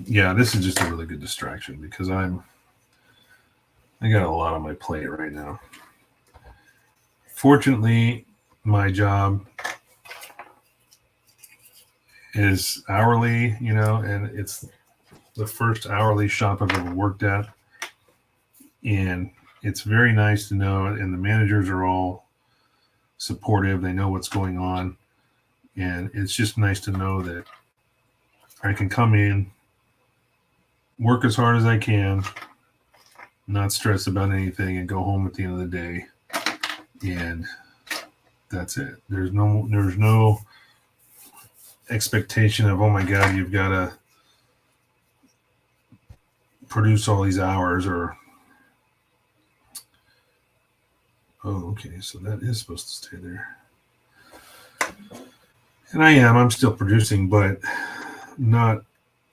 Yeah, this is just a really good distraction because I got a lot on my plate right now. Fortunately, my job is hourly, and it's the first hourly shop I've ever worked at. And it's very nice to know, and the managers are all supportive. They know what's going on. And it's just nice to know that I can come in, work as hard as I can, not stress about anything, and go home at the end of the day. And that's it. There's no expectation of, oh my God, you've got to produce all these hours, or, oh, okay, so that is supposed to stay there. And I'm still producing, but not at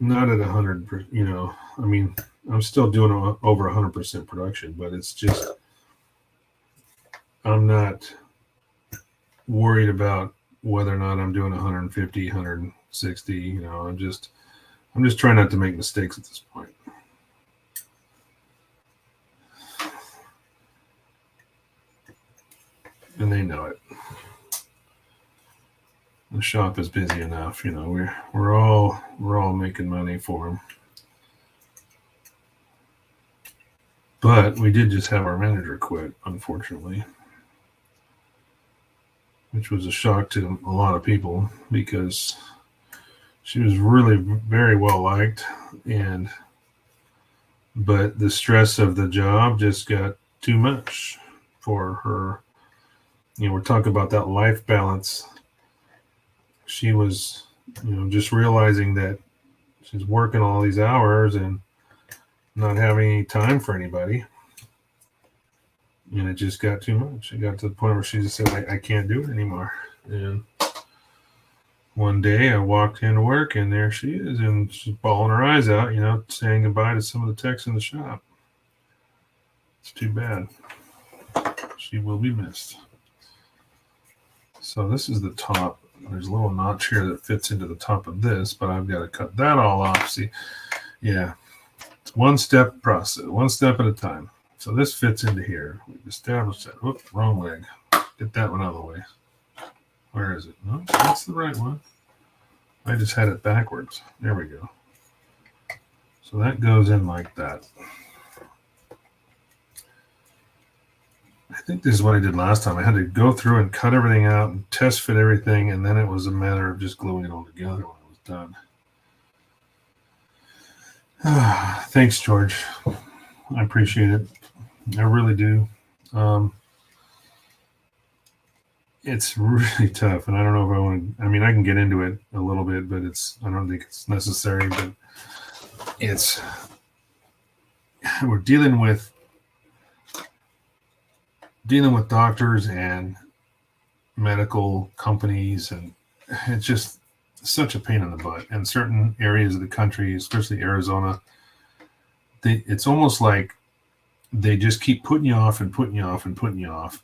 100%, I mean, I'm still doing over 100% production, but it's just, I'm not worried about whether or not I'm doing 150, 160, I'm just trying not to make mistakes at this point. And they know it. The shop is busy enough, we're all making money for them. But we did just have our manager quit, unfortunately, which was a shock to a lot of people because she was really very well liked, but the stress of the job just got too much for her. We're talking about that life balance. She was, just realizing that she's working all these hours and not having any time for anybody. And it just got too much. It got to the point where she just said, I can't do it anymore. And one day I walked into work and there she is, and she's bawling her eyes out, saying goodbye to some of the techs in the shop. It's too bad. She will be missed. So this is the top. There's a little notch here that fits into the top of this, but I've got to cut that all off. See, yeah, it's one step process, one step at a time. So this fits into here. We've established that. Whoop, wrong leg. Get that one out of the way. Where is it? No, that's the right one. I just had it backwards. There we go. So that goes in like that. I think this is what I did last time. I had to go through and cut everything out and test fit everything, and then it was a matter of just gluing it all together when it was done. Thanks, George. I appreciate it. I really do. It's really tough, and I don't know if I want to. I mean, I can get into it a little bit, but I don't think it's necessary. But we're dealing with doctors and medical companies, and it's just such a pain in the butt. And certain areas of the country, especially Arizona, it's almost like they just keep putting you off and putting you off and putting you off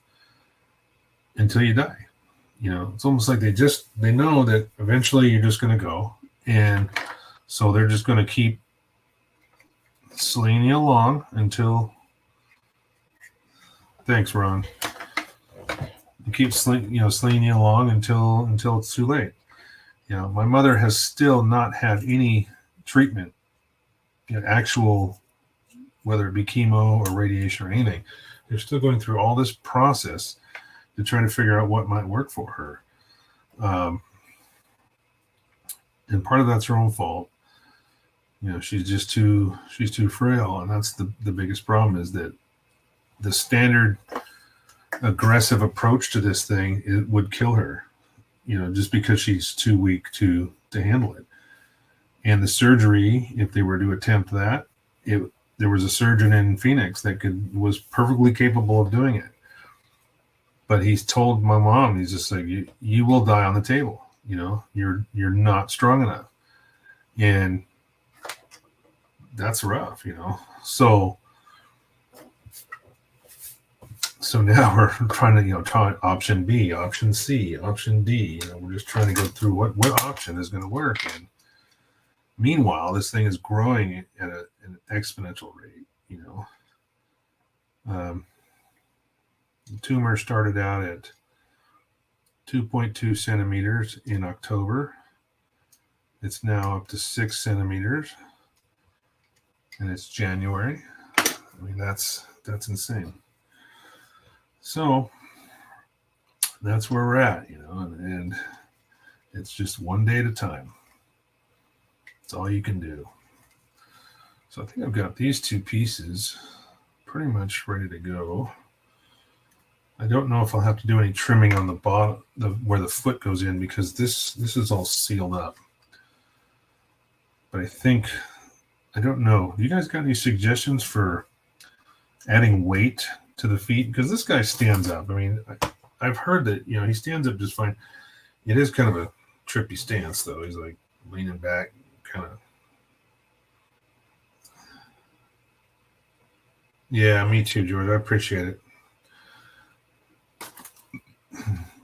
until you die. It's almost like they know that eventually you're just going to go, and so they're just going to keep slinging you along until. Thanks, Ron. You keep slinging you along until it's too late. My mother has still not had any treatment, actual, whether it be chemo or radiation or anything. They're still going through all this process to try to figure out what might work for her. And part of that's her own fault. She's too frail, and that's the biggest problem, is that the standard aggressive approach to this thing, it would kill her, just because she's too weak to handle it. And the surgery, if they were to attempt that, there was a surgeon in Phoenix that was perfectly capable of doing it. But he's told my mom, he's just like, you will die on the table. You're not strong enough. And that's rough, So now we're trying to, try option B, option C, option D. We're just trying to go through what option is going to work. And meanwhile, this thing is growing at an exponential rate. The tumor started out at 2.2 centimeters in October. It's now up to 6 centimeters, and it's January. I mean, that's insane. So that's where we're at, and it's just one day at a time. It's all you can do. So I think I've got these two pieces pretty much ready to go. I don't know if I'll have to do any trimming on the bottom, where the foot goes in, because this is all sealed up. But I don't know. You guys got any suggestions for adding weight to the feet? Because this guy stands up. I mean, I've heard that, he stands up just fine. It is kind of a trippy stance, though. He's like leaning back, kind of. Yeah, me too, George. I appreciate it.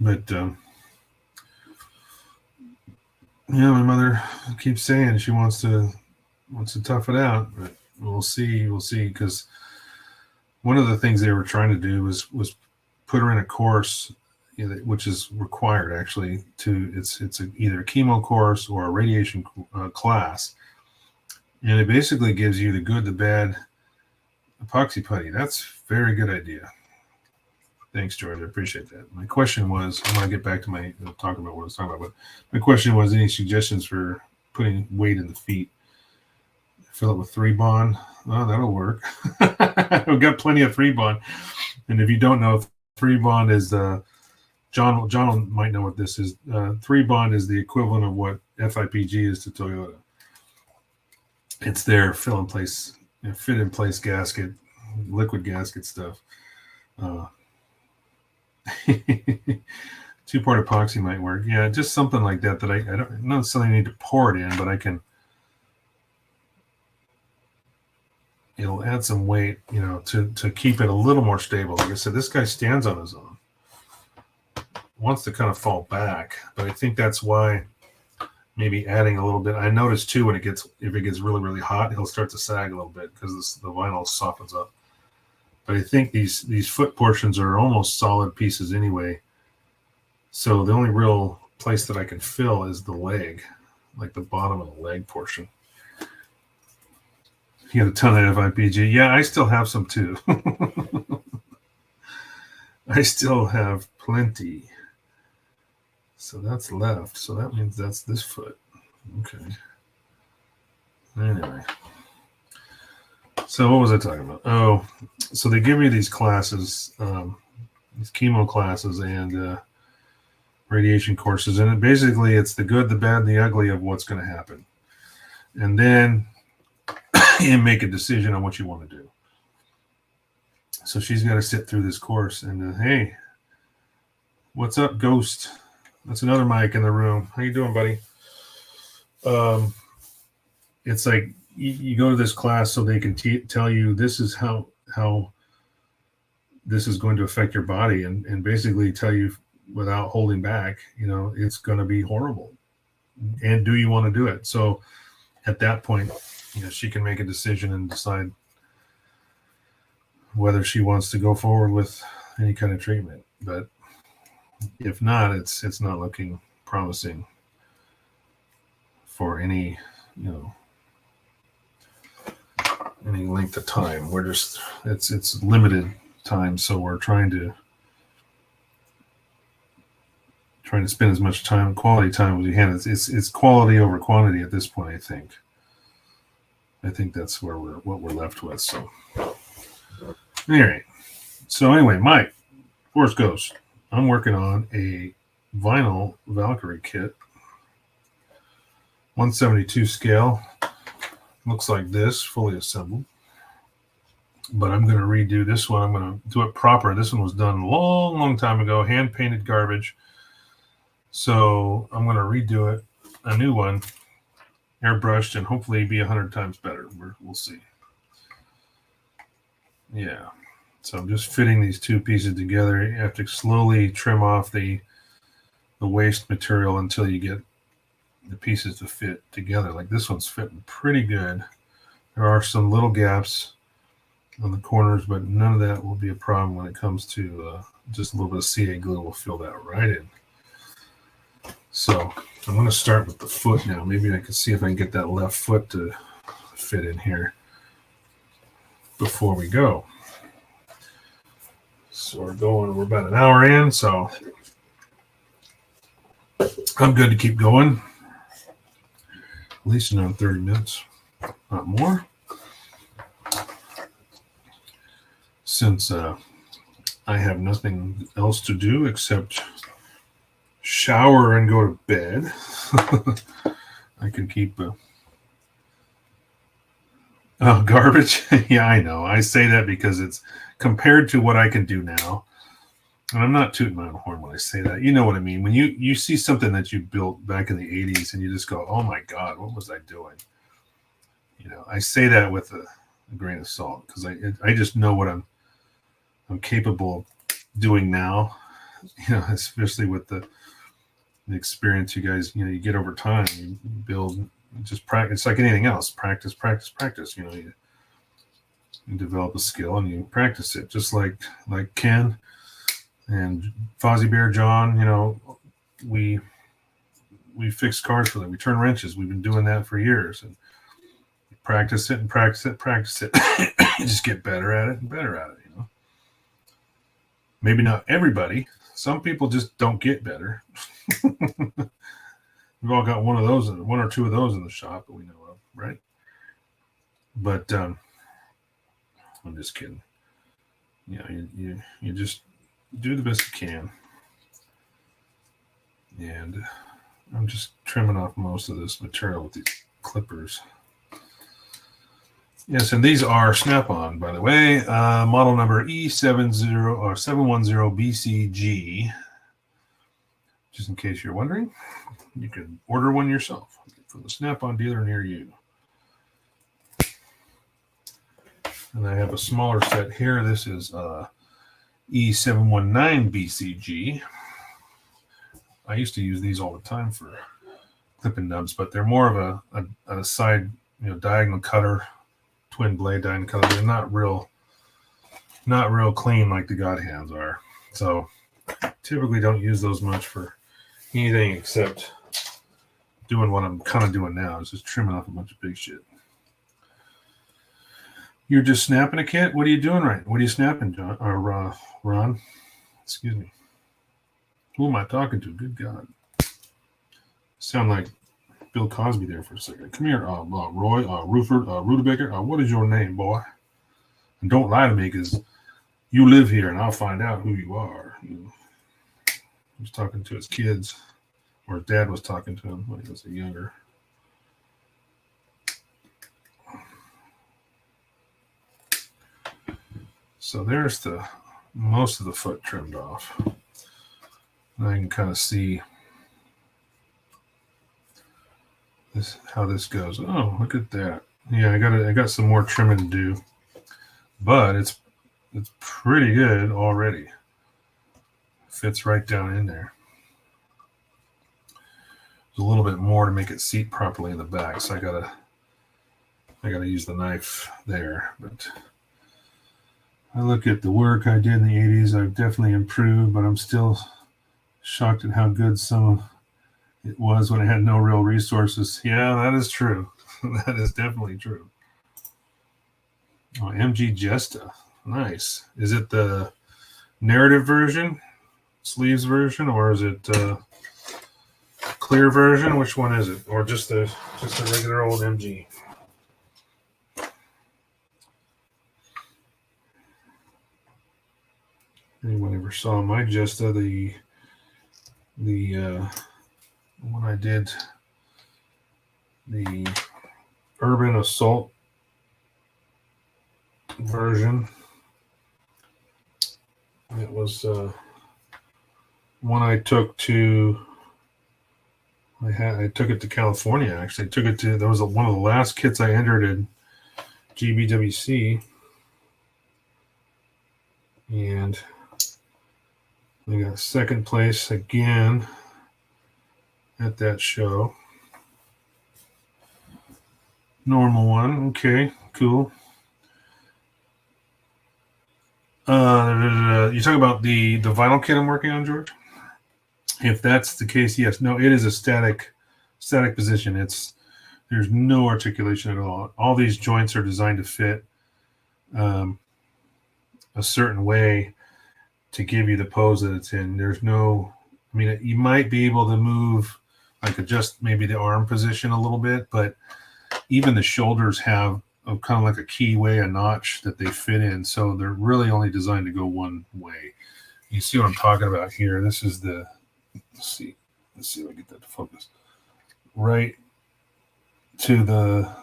But my mother keeps saying she wants to tough it out, but we'll see, because one of the things they were trying to do was put her in a course, which is required actually it's either a chemo course or a radiation class, and it basically gives you the good, the bad, epoxy putty. That's a very good idea. Thanks, George. I appreciate that. My question was, I'm going to get back to talking about what I was talking about, but my question was, any suggestions for putting weight in the feet? Fill it with 3-bond. Oh, that'll work. We've got plenty of 3-bond. And if you don't know, 3-bond is John might know what this is. 3-bond is the equivalent of what FIPG is to Toyota. It's their fit in place gasket, liquid gasket stuff. 2-part epoxy might work. Yeah, just something like that I don't necessarily need to pour it in, but it'll add some weight, to keep it a little more stable. Like I said, this guy stands on his own. Wants to kind of fall back, but I think that's why maybe adding a little bit. I noticed too, if it gets really, really hot, he'll start to sag a little bit because the vinyl softens up. But I think these foot portions are almost solid pieces anyway. So the only real place that I can fill is the leg, like the bottom of the leg portion. You got a ton of FIPG. Yeah, I still have some too. I still have plenty. So that's left. So that means that's this foot. Okay. Anyway. So what was I talking about? Oh, so they give you these classes, these chemo classes and radiation courses, and basically it's the good, the bad, and the ugly of what's going to happen, and then you make a decision on what you want to do. So she's got to sit through this course, and hey, what's up, Ghost? That's another mic in the room. How you doing, buddy? It's like you go to this class so they can tell you this is how this is going to affect your body, and basically tell you without holding back, it's going to be horrible. And do you want to do it? So at that point, she can make a decision and decide whether she wants to go forward with any kind of treatment. But if not, it's not looking promising for any length of time. We're just it's limited time, so we're trying to spend as much time, quality time as we can. It's quality over quantity at this point. I think that's what we're left with. So anyway, Mike, Force Ghost, I'm working on a vinyl Valkyrie kit, 172 scale. Looks like this, fully assembled. But I'm going to redo this one. I'm going to do it proper. This one was done a long, long time ago, hand-painted garbage. So I'm going to redo it, a new one, airbrushed, and hopefully be 100 times better. We'll see. Yeah. So I'm just fitting these two pieces together. You have to slowly trim off the waste material until you get the pieces to fit together. Like this one's fitting pretty good. There are some little gaps on the corners, but none of that will be a problem when it comes to just a little bit of CA glue will fill that right in. So I'm going to start with the foot now. Maybe I can see if I can get that left foot to fit in here before we go. So we're about an hour in, so I'm good to keep going. At least another 30 minutes, not more. Since I have nothing else to do except shower and go to bed, I can keep garbage. Yeah, I know. I say that because it's compared to what I can do now. And I'm not tooting my own horn when I say that. You know what I mean? When you see something that you built back in the 80s and you just go, oh my God, what was I doing? I say that with a grain of salt because I just know what I'm capable of doing now, especially with the experience you guys, you get over time. You build, just practice. It's like anything else. Practice. You develop a skill and you practice it, just like Ken and Fozzie Bear John. We fix cars for them. We turn wrenches. We've been doing that for years, and practice it. You just get better at it and better at it. Maybe not everybody. Some people just don't get better. We've all got one or two of those in the shop that we know of, right? But I'm just kidding. You just do the best you can. And I'm just trimming off most of this material with these clippers. Yes, and these are Snap-on, by the way. Model number E70 or 710BCG. Just in case you're wondering, you can order one yourself from the Snap-on dealer near you. And I have a smaller set here. This is E719BCG. I used to use these all the time for clipping nubs, but they're more of a side, diagonal cutter. Twin blade diamond color. They're not real clean like the God hands are. So typically don't use those much for anything except doing what I'm kind of doing now. Is just trimming off a bunch of big shit. You're just snapping a kit? What are you doing right? What are you snapping, John? Or Ron? Excuse me. Who am I talking to? Good God. Sound like Bill Cosby there for a second. Come here, Roy, Ruford, Rudebaker. What is your name, boy? And don't lie to me because you live here and I'll find out who you are. You know, he was talking to his kids, or his dad was talking to him when he was younger. So there's the most of the foot trimmed off. And I can kind of see this, how this goes. Oh, look at that. Yeah, I got some more trimming to do, but it's pretty good already. Fits right down in there. There's a little bit more to make it seat properly in the back, so I gotta use the knife there. But I look at the work I did in the 80s. I've definitely improved, but I'm still shocked at how good some of it was when I had no real resources. Yeah, that is true. That is definitely true. Oh, MG Jesta. Nice. Is it the narrative version, sleeves version, or is it clear version? Which one is it? Or just the regular old MG? Anyone ever saw my Jesta, the when I did the Urban Assault version, it was one I took to. I took it to California. Actually, there was one of the last kits I entered in GBWC, and I got second place again at that show. Normal one. Okay, cool. You talking about the vinyl kit I'm working on, George? If that's the case, yes. No, it is a static position. There's no articulation at all. All these joints are designed to fit a certain way to give you the pose that it's in. There's no, I mean, you might be able to move, like adjust maybe the arm position a little bit, but even the shoulders have kind of like a keyway, a notch that they fit in. So they're really only designed to go one way. You see what I'm talking about here? This is the, let's see if I get that to focus. Right to the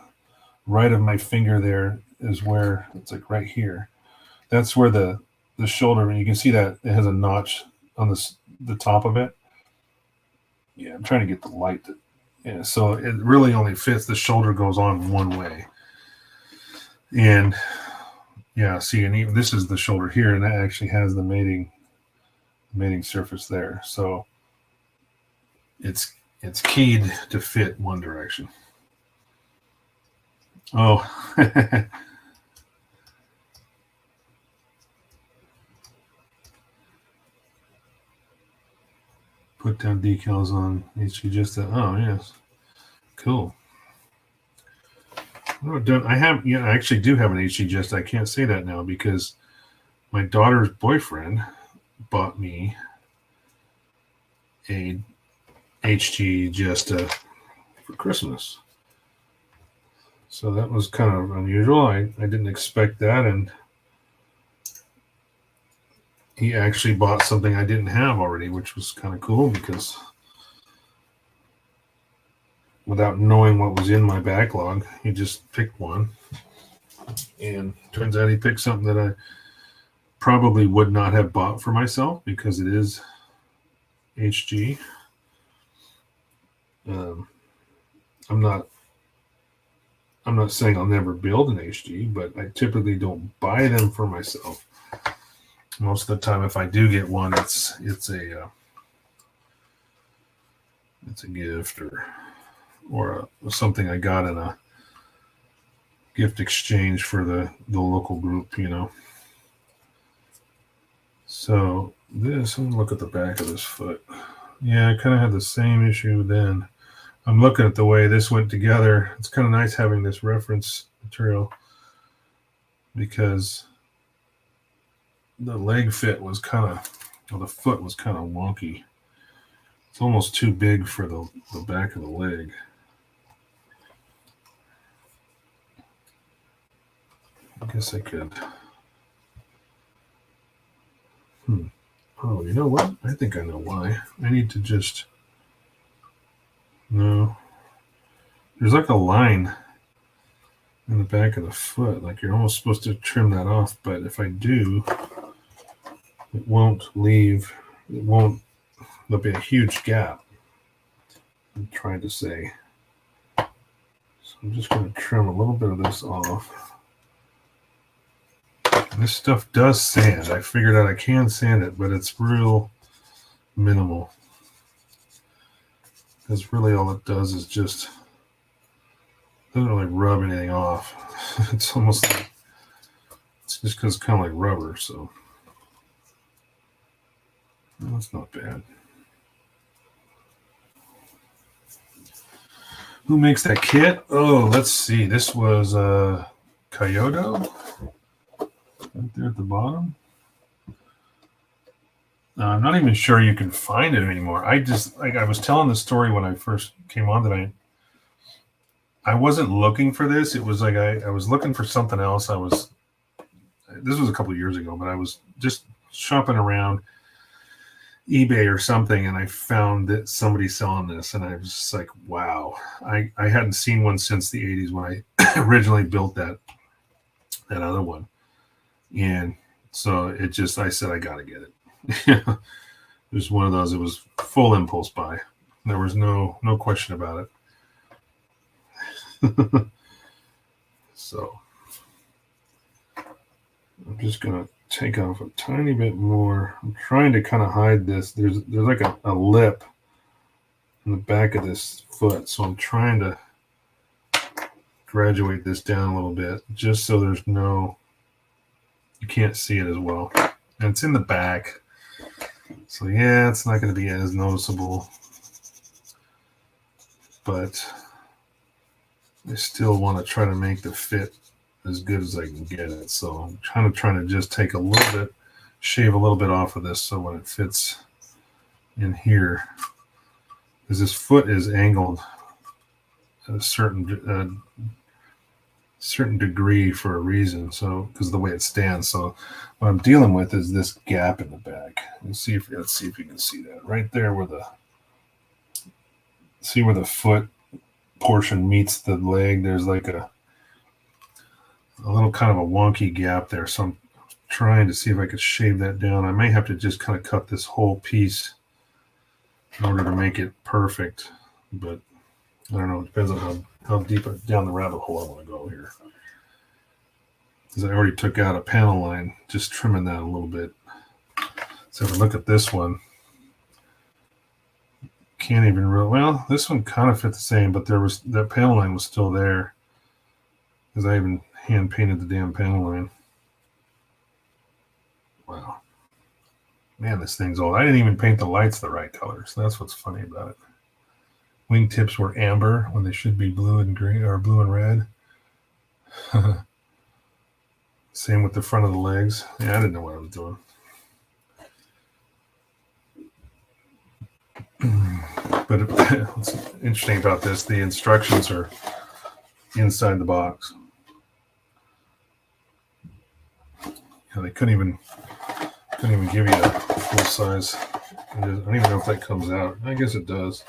right of my finger there is where it's like right here. That's where the shoulder, and you can see that it has a notch on the top of it. Yeah, I'm trying to get the light. Yeah, so it really only fits. The shoulder goes on one way. And yeah, see, and even this is the shoulder here, and that actually has the mating surface there. So it's keyed to fit one direction. Oh. Put down decals on HG Jesta. Oh, yes. Cool. I actually do have an HG Jesta. I can't say that now because my daughter's boyfriend bought me a HG Jesta for Christmas. So that was kind of unusual. I didn't expect that, and he actually bought something I didn't have already, which was kind of cool because without knowing what was in my backlog, he just picked one. And turns out he picked something that I probably would not have bought for myself because it is HG. I'm not saying I'll never build an HG, but I typically don't buy them for myself. Most of the time, if I do get one, it's a gift or something I got in a gift exchange for the local group, you know. So this, I'm gonna look at the back of this foot. Yeah, I kind of had the same issue then. I'm looking at the way this went together. It's kind of nice having this reference material because the leg fit was the foot was kind of wonky. It's almost too big for the back of the leg. I guess I could Oh, you know what? I think I know why. I need to just... No. There's like a line in the back of the foot. Like you're almost supposed to trim that off. But if I do, it won't leave. It won't... There'll be a huge gap. I'm trying to say. So I'm just going to trim a little bit of this off. And this stuff does sand. I figured out I can sand it, but it's real minimal. Because really all it does is just doesn't really rub anything off. It's almost like it's just because it's kind of like rubber, so that's not bad. Who makes that kit? Oh, let's see. This was Kyoto right there at the bottom. I'm not even sure you can find it anymore. I just I was telling the story when I first came on that I wasn't looking for this. It was like I was looking for something else. This was a couple of years ago, but I was just shopping around eBay or something, and I found that somebody selling this, and I was just like, wow. I hadn't seen one since the 80s when I originally built that other one. And so I said, I got to get it. It was one of those, it was full impulse buy. There was no question about it. So I'm just going to take off a tiny bit more. I'm trying to kind of hide this. There's like a lip in the back of this foot. So I'm trying to graduate this down a little bit just so there's you can't see it as well. And it's in the back. So yeah, it's not going to be as noticeable. But I still want to try to make the fit as good as I can get it. So I'm trying to just take a little bit, shave a little bit off of this so when it fits in here, because this foot is angled at a certain degree for a reason. So because of the way it stands. So what I'm dealing with is this gap in the back. Let's see if you can see that right there where the foot portion meets the leg. There's like a little kind of a wonky gap there. So I'm trying to see if I could shave that down. I may have to just kind of cut this whole piece in order to make it perfect. But I don't know. It depends on how deep down the rabbit hole I want to go here. Because I already took out a panel line, just trimming that a little bit. So if I look at this one, can't even really, well, this one kind of fit the same, but that panel line was still there because I even hand painted the damn panel line. Wow. Man, this thing's old. I didn't even paint the lights the right color, so that's what's funny about it. Wingtips were amber when they should be blue and green or blue and red. Same with the front of the legs. Yeah, I didn't know what I was doing. But what's interesting about this, the instructions are inside the box. They couldn't even give you a full size. I don't even know if that comes out. I guess it does.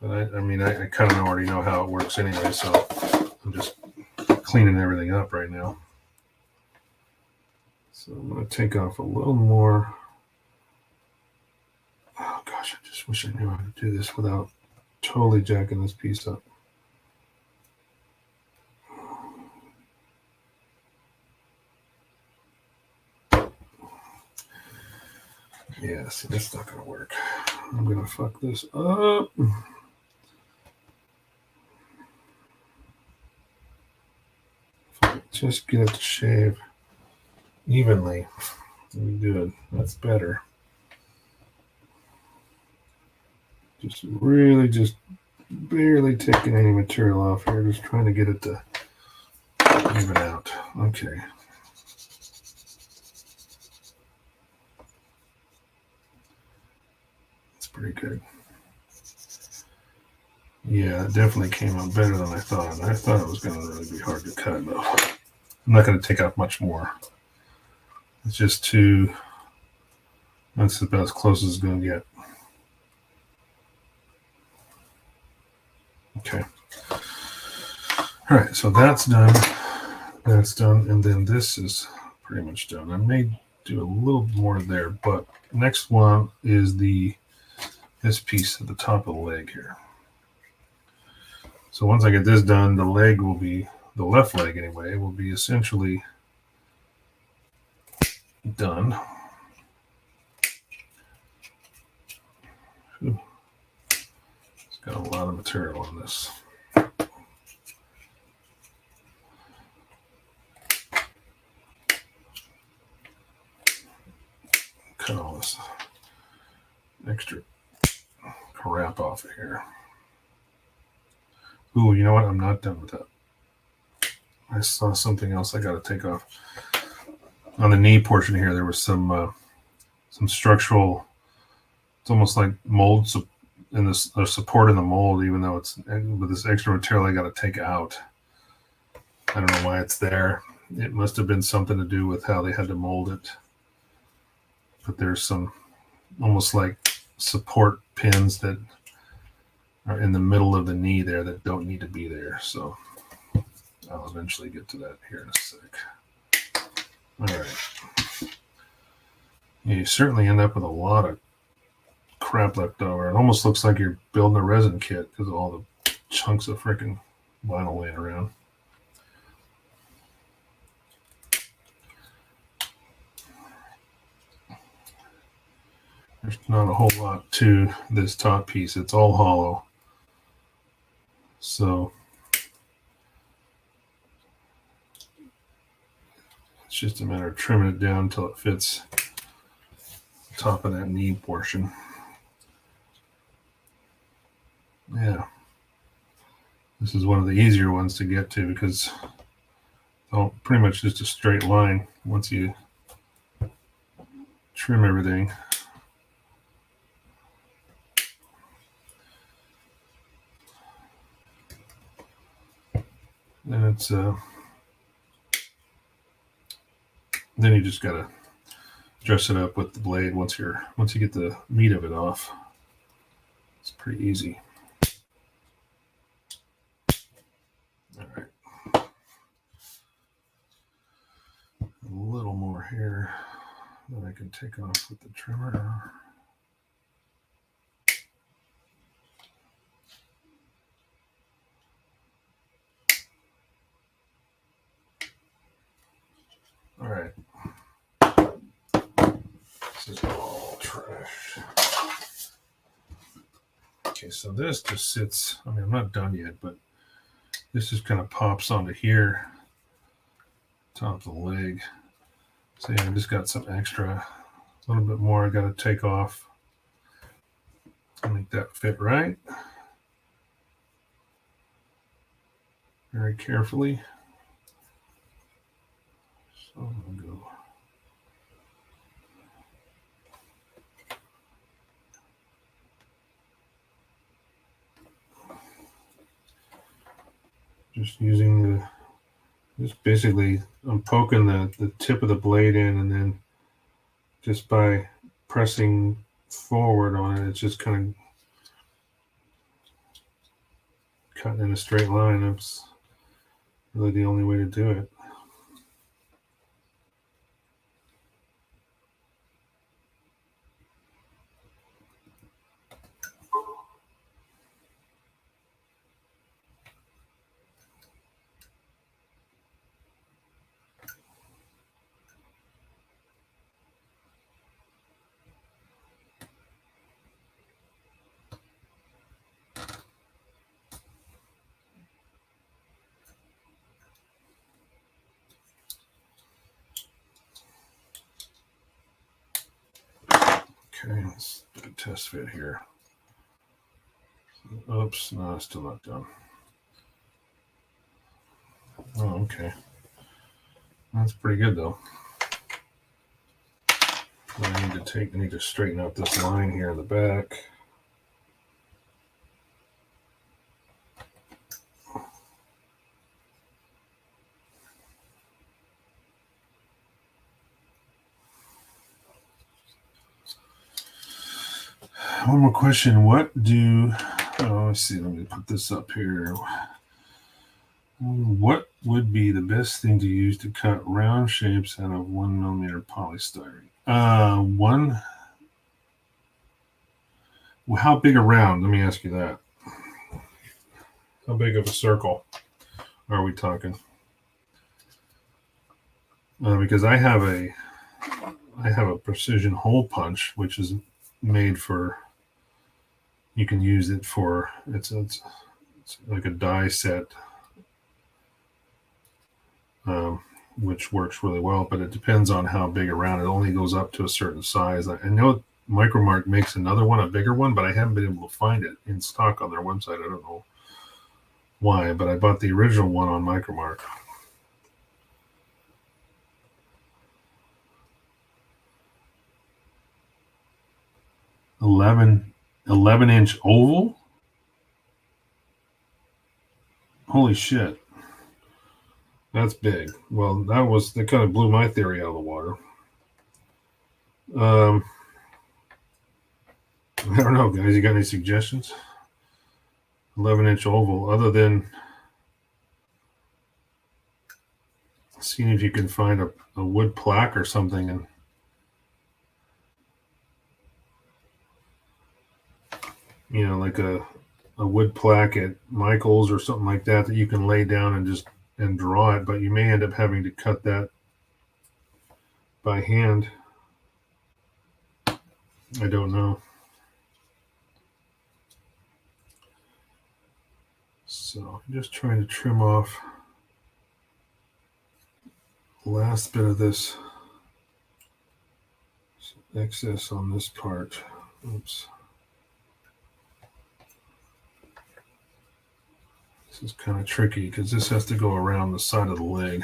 But I kind of already know how it works anyway, so I'm just cleaning everything up right now. So I'm going to take off a little more. Oh gosh, I just wish I knew how to do this without totally jacking this piece up. Yeah, see, that's not going to work. I'm going to fuck this up. Just get it to shave evenly. Good. That's better. Just barely taking any material off here. Just trying to get it to even out. Okay. That's pretty good. Yeah, it definitely came out better than I thought. I thought it was going to really be hard to cut, though. I'm not going to take out much more. It's just too, that's about as close as it's going to get. Okay. All right, so that's done. That's done, and then this is pretty much done. I may do a little more there, but next one is this piece at the top of the leg here. So once I get this done, the leg will be, the left leg anyway, will be essentially done. It's got a lot of material on this. Cut all this extra crap off of here. Ooh, you know what? I'm not done with that. I saw something else I got to take off. On the knee portion here, there was some structural. It's almost like molds in this support in the mold, even though it's with this extra material I got to take out. I don't know why it's there. It must have been something to do with how they had to mold it. But there's some almost like support pins that are in the middle of the knee there that don't need to be there. So I'll eventually get to that here in a sec. All right. Yeah, you certainly end up with a lot of crap left over. It almost looks like you're building a resin kit because of all the chunks of freaking vinyl laying around. There's not a whole lot to this top piece. It's all hollow. So it's just a matter of trimming it down until it fits the top of that knee portion. Yeah. This is one of the easier ones to get to because it's pretty much just a straight line once you trim everything. Then it's then you just gotta dress it up with the blade once you get the meat of it off. It's pretty easy. All right. A little more here that I can take off with the trimmer. All right. This is all trash. Okay, so this just sits, I mean, I'm not done yet, but this just kind of pops onto here, top of the leg. So yeah, I just got some extra, a little bit more I got to take off to make that fit right. Very carefully. So I'll go. Just using just basically, I'm poking the tip of the blade in, and then just by pressing forward on it, it's just kind of cutting in a straight line. That's really the only way to do it. Okay, let's do a test fit here. Oops, no, still not done. Oh, okay. That's pretty good though. I need to straighten out this line here in the back. one more question. What do, let's see, let me put this up here. What would be the best thing to use to cut round shapes out of 1mm polystyrene? Well, how big a round? Let me ask you that. How big of a circle are we talking? Because I have a precision hole punch, which is made for. You can use it for it's like a die set, which works really well. But it depends on how big a round. It only goes up to a certain size. I know Micromark makes another one, a bigger one, but I haven't been able to find it in stock on their website. I don't know why, but I bought the original one on Micromark. Eleven inch oval. Holy shit, that's big. Well, that kind of blew my theory out of the water. I don't know, guys. You got any suggestions? 11-inch oval, other than seeing if you can find a wood plaque or something, and like a wood plaque at Michael's or something like that you can lay down and draw it, but you may end up having to cut that by hand. I don't know. So I'm just trying to trim off the last bit of this excess on this part. Oops. This is kind of tricky because this has to go around the side of the leg.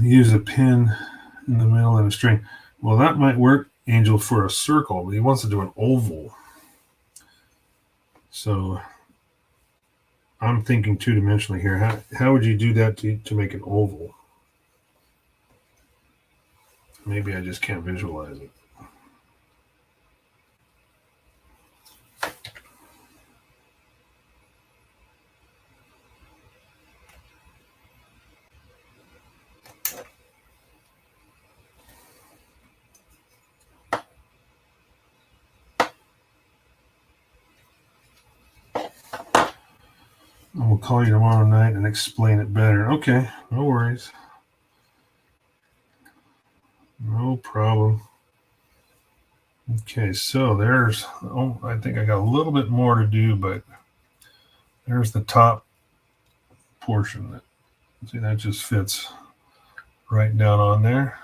Use a pin in the middle and a string. Well, that might work, Angel, for a circle, but he wants to do an oval. So I'm thinking two-dimensionally here. How would you do that to make an oval? Maybe I just can't visualize it. We'll call you tomorrow night and explain it better. Okay, no worries. No problem. Okay, so there's, I think I got a little bit more to do, but there's the top portion. See, that just fits right down on there.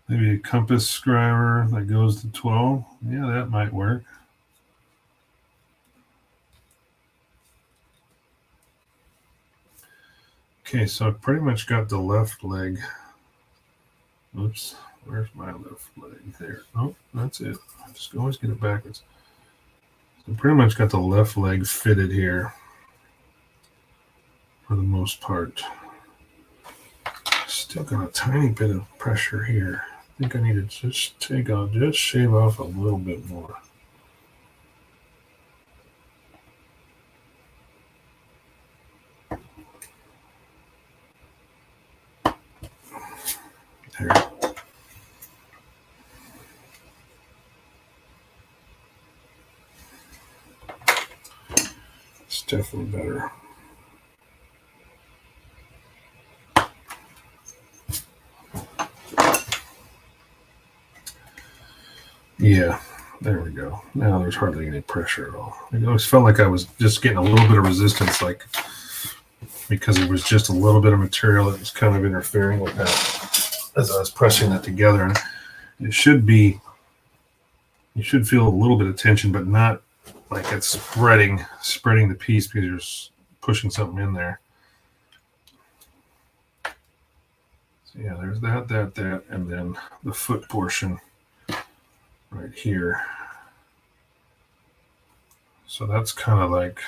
Maybe a compass scriber that goes to 12. Yeah, that might work. Okay, so I've pretty much got the left leg. Oops, where's my left leg? There. Oh, that's it. I just always get it backwards. So pretty much got the left leg fitted here for the most part. Still got a tiny bit of pressure here. I think I need to just shave off a little bit more. There. It's definitely better. Yeah, there we go. Now there's hardly any pressure at all. I always felt like I was just getting a little bit of resistance, like because it was just a little bit of material that was kind of interfering with that as I was pressing that together. And it should be, you should feel a little bit of tension, but not like it's spreading the piece because you're pushing something in there. So yeah, there's that, and then the foot portion right here. So that's kind of like,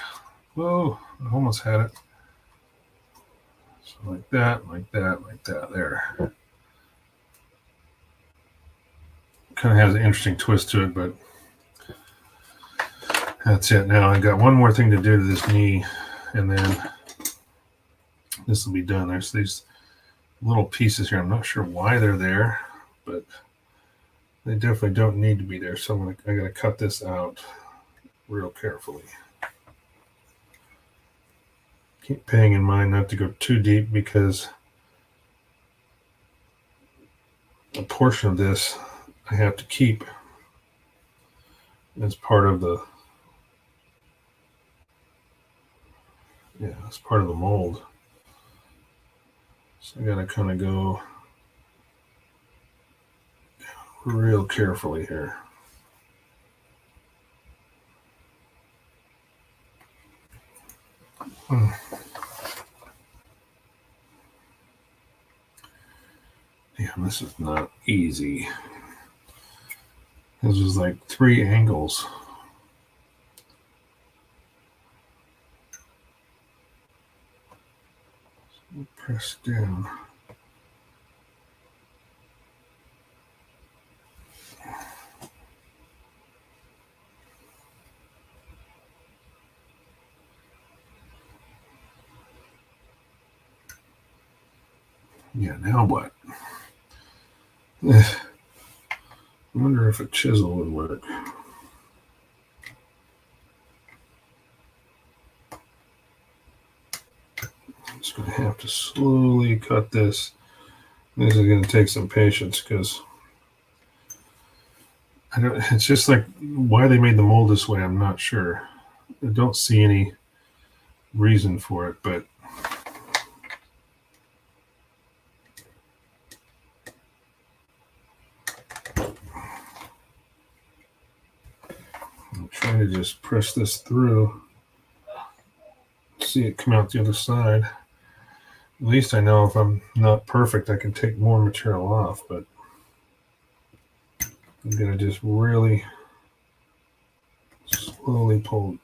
whoa, I almost had it. So like that, there. kind of has an interesting twist to it, but that's it. Now I've got one more thing to do to this knee, and then this will be done. There's these little pieces here. I'm not sure why they're there, but they definitely don't need to be there. So I got to cut this out real carefully. Keep paying in mind not to go too deep, because a portion of this I have to keep as part of the mold. So I got to kind of go real carefully here. Damn, this is not easy. This is like 3 angles. So press down. Yeah, now what? I wonder if a chisel would work. I'm just going to have to slowly cut this. This is going to take some patience, because it's just like, why they made the mold this way, I'm not sure. I don't see any reason for it, but I'm trying to just press this through, see it come out the other side. At least I know if I'm not perfect, I can take more material off, but I'm going to just really slowly pull.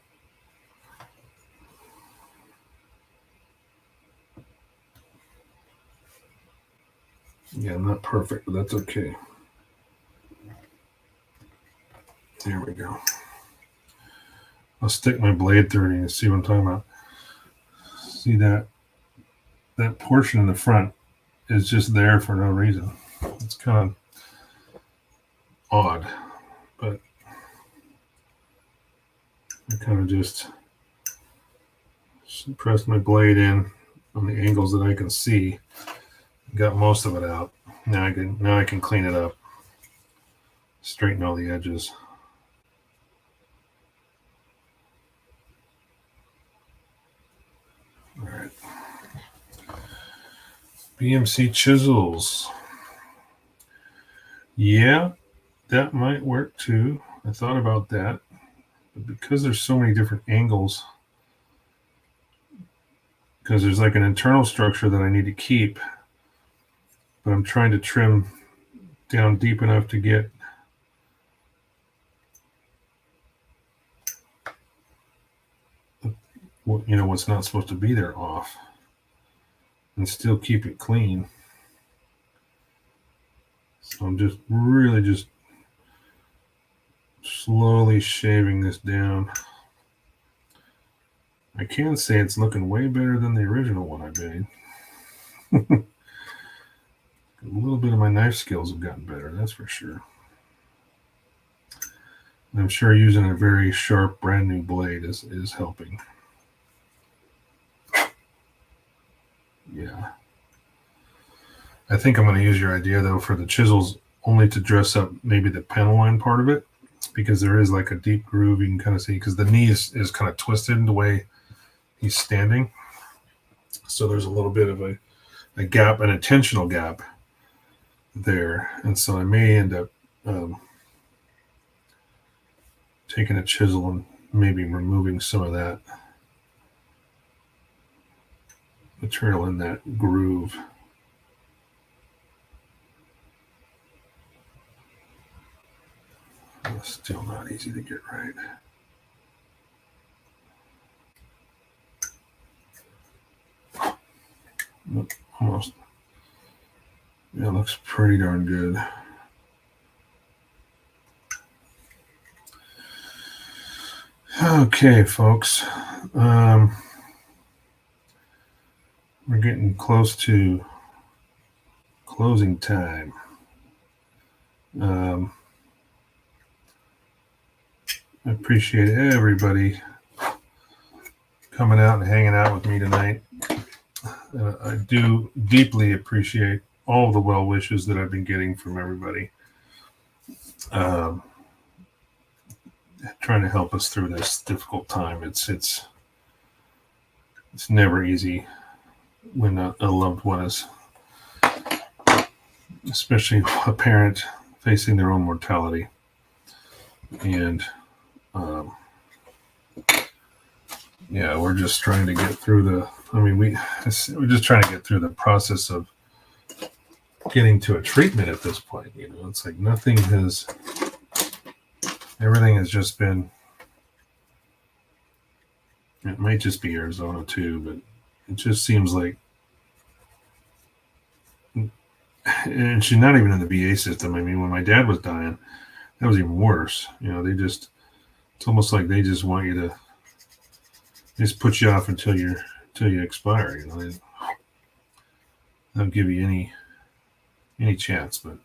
Yeah, I'm not perfect, but that's okay. There we go. I'll stick my blade through it and see what I'm talking about. See that portion in the front is just there for no reason. It's kind of odd, but I kind of just press my blade in on the angles that I can see. Got most of it out. Now I can clean it up, straighten all the edges. All right. BMC chisels. Yeah, that might work too. I thought about that, but because there's so many different angles, because there's like an internal structure that I need to keep, but I'm trying to trim down deep enough to get what's not supposed to be there off, and still keep it clean. So I'm just really just slowly shaving this down. I can say it's looking way better than the original one I made. A little bit of my knife skills have gotten better, that's for sure. And I'm sure using a very sharp brand new blade is helping. Yeah. I think I'm going to use your idea, though, for the chisels only to dress up maybe the panel line part of it, because there is like a deep groove you can kind of see, because the knee is kind of twisted in the way he's standing. So there's a little bit of a gap, an intentional gap there. And so I may end up taking a chisel and maybe removing some of that material in that groove. It's still not easy to get right. Almost. Yeah, it looks pretty darn good. Okay, folks. We're getting close to closing time. I appreciate everybody coming out and hanging out with me tonight. I do deeply appreciate all the well wishes that I've been getting from everybody. Trying to help us through this difficult time. It's never easy when a loved one is, especially a parent facing their own mortality. And we're just trying to get through we're just trying to get through the process of getting to a treatment at this point. It's like everything has just been, it might just be Arizona too, but it just seems like, and she's not even in the VA system. I mean, when my dad was dying, that was even worse. It's almost like they just want you to just put you off until you expire. They don't give you any chance. But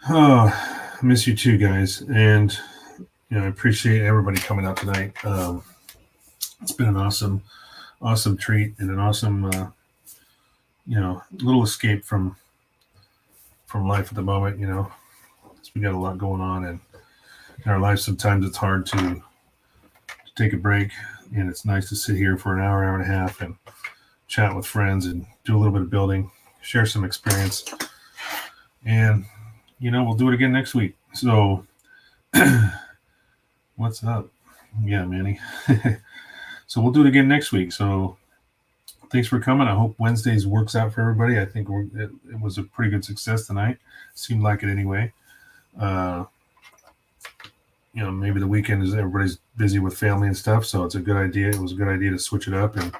I miss you too, guys, and I appreciate everybody coming out tonight. It's been an awesome treat and an awesome little escape from life at the moment. We got a lot going on in our life. Sometimes it's hard to take a break, and it's nice to sit here for an hour and a half and chat with friends and do a little bit of building, share some experience, and we'll do it again next week. So what's up? Yeah, Manny. So we'll do it again next week. So thanks for coming. I hope Wednesdays works out for everybody. I think it was a pretty good success tonight. Seemed like it anyway. Maybe the weekend everybody's busy with family and stuff, so it's a good idea. It was a good idea to switch it up and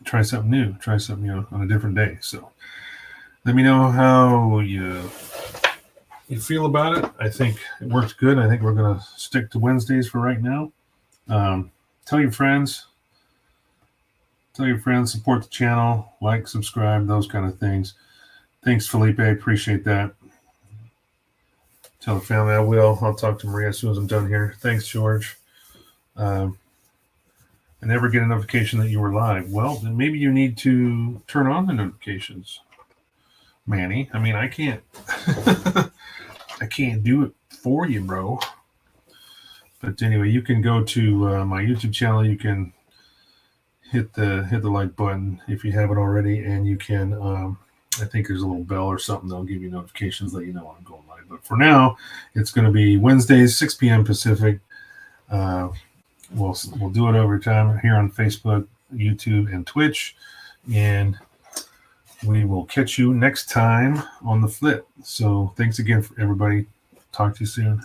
try something new. Try something on a different day. So let me know how you feel about it. I think it worked good. I think we're gonna stick to Wednesdays for right now. Tell your friends. Support the channel, like, subscribe, those kind of things. Thanks, Felipe. I appreciate that. Tell the family I will. I'll talk to Maria as soon as I'm done here. Thanks, George. I never get a notification that you were live. Well, then maybe you need to turn on the notifications, Manny. I mean, I can't I can't do it for you, bro. But anyway, you can go to my YouTube channel. You can hit the like button if you haven't already, and you can I think there's a little bell or something that'll give you notifications, let you know when I'm going live. But for now, it's going to be Wednesdays, 6 p.m. Pacific. We'll do it over time here on Facebook, YouTube, and Twitch, and we will catch you next time on the flip. So thanks again for everybody. Talk to you soon.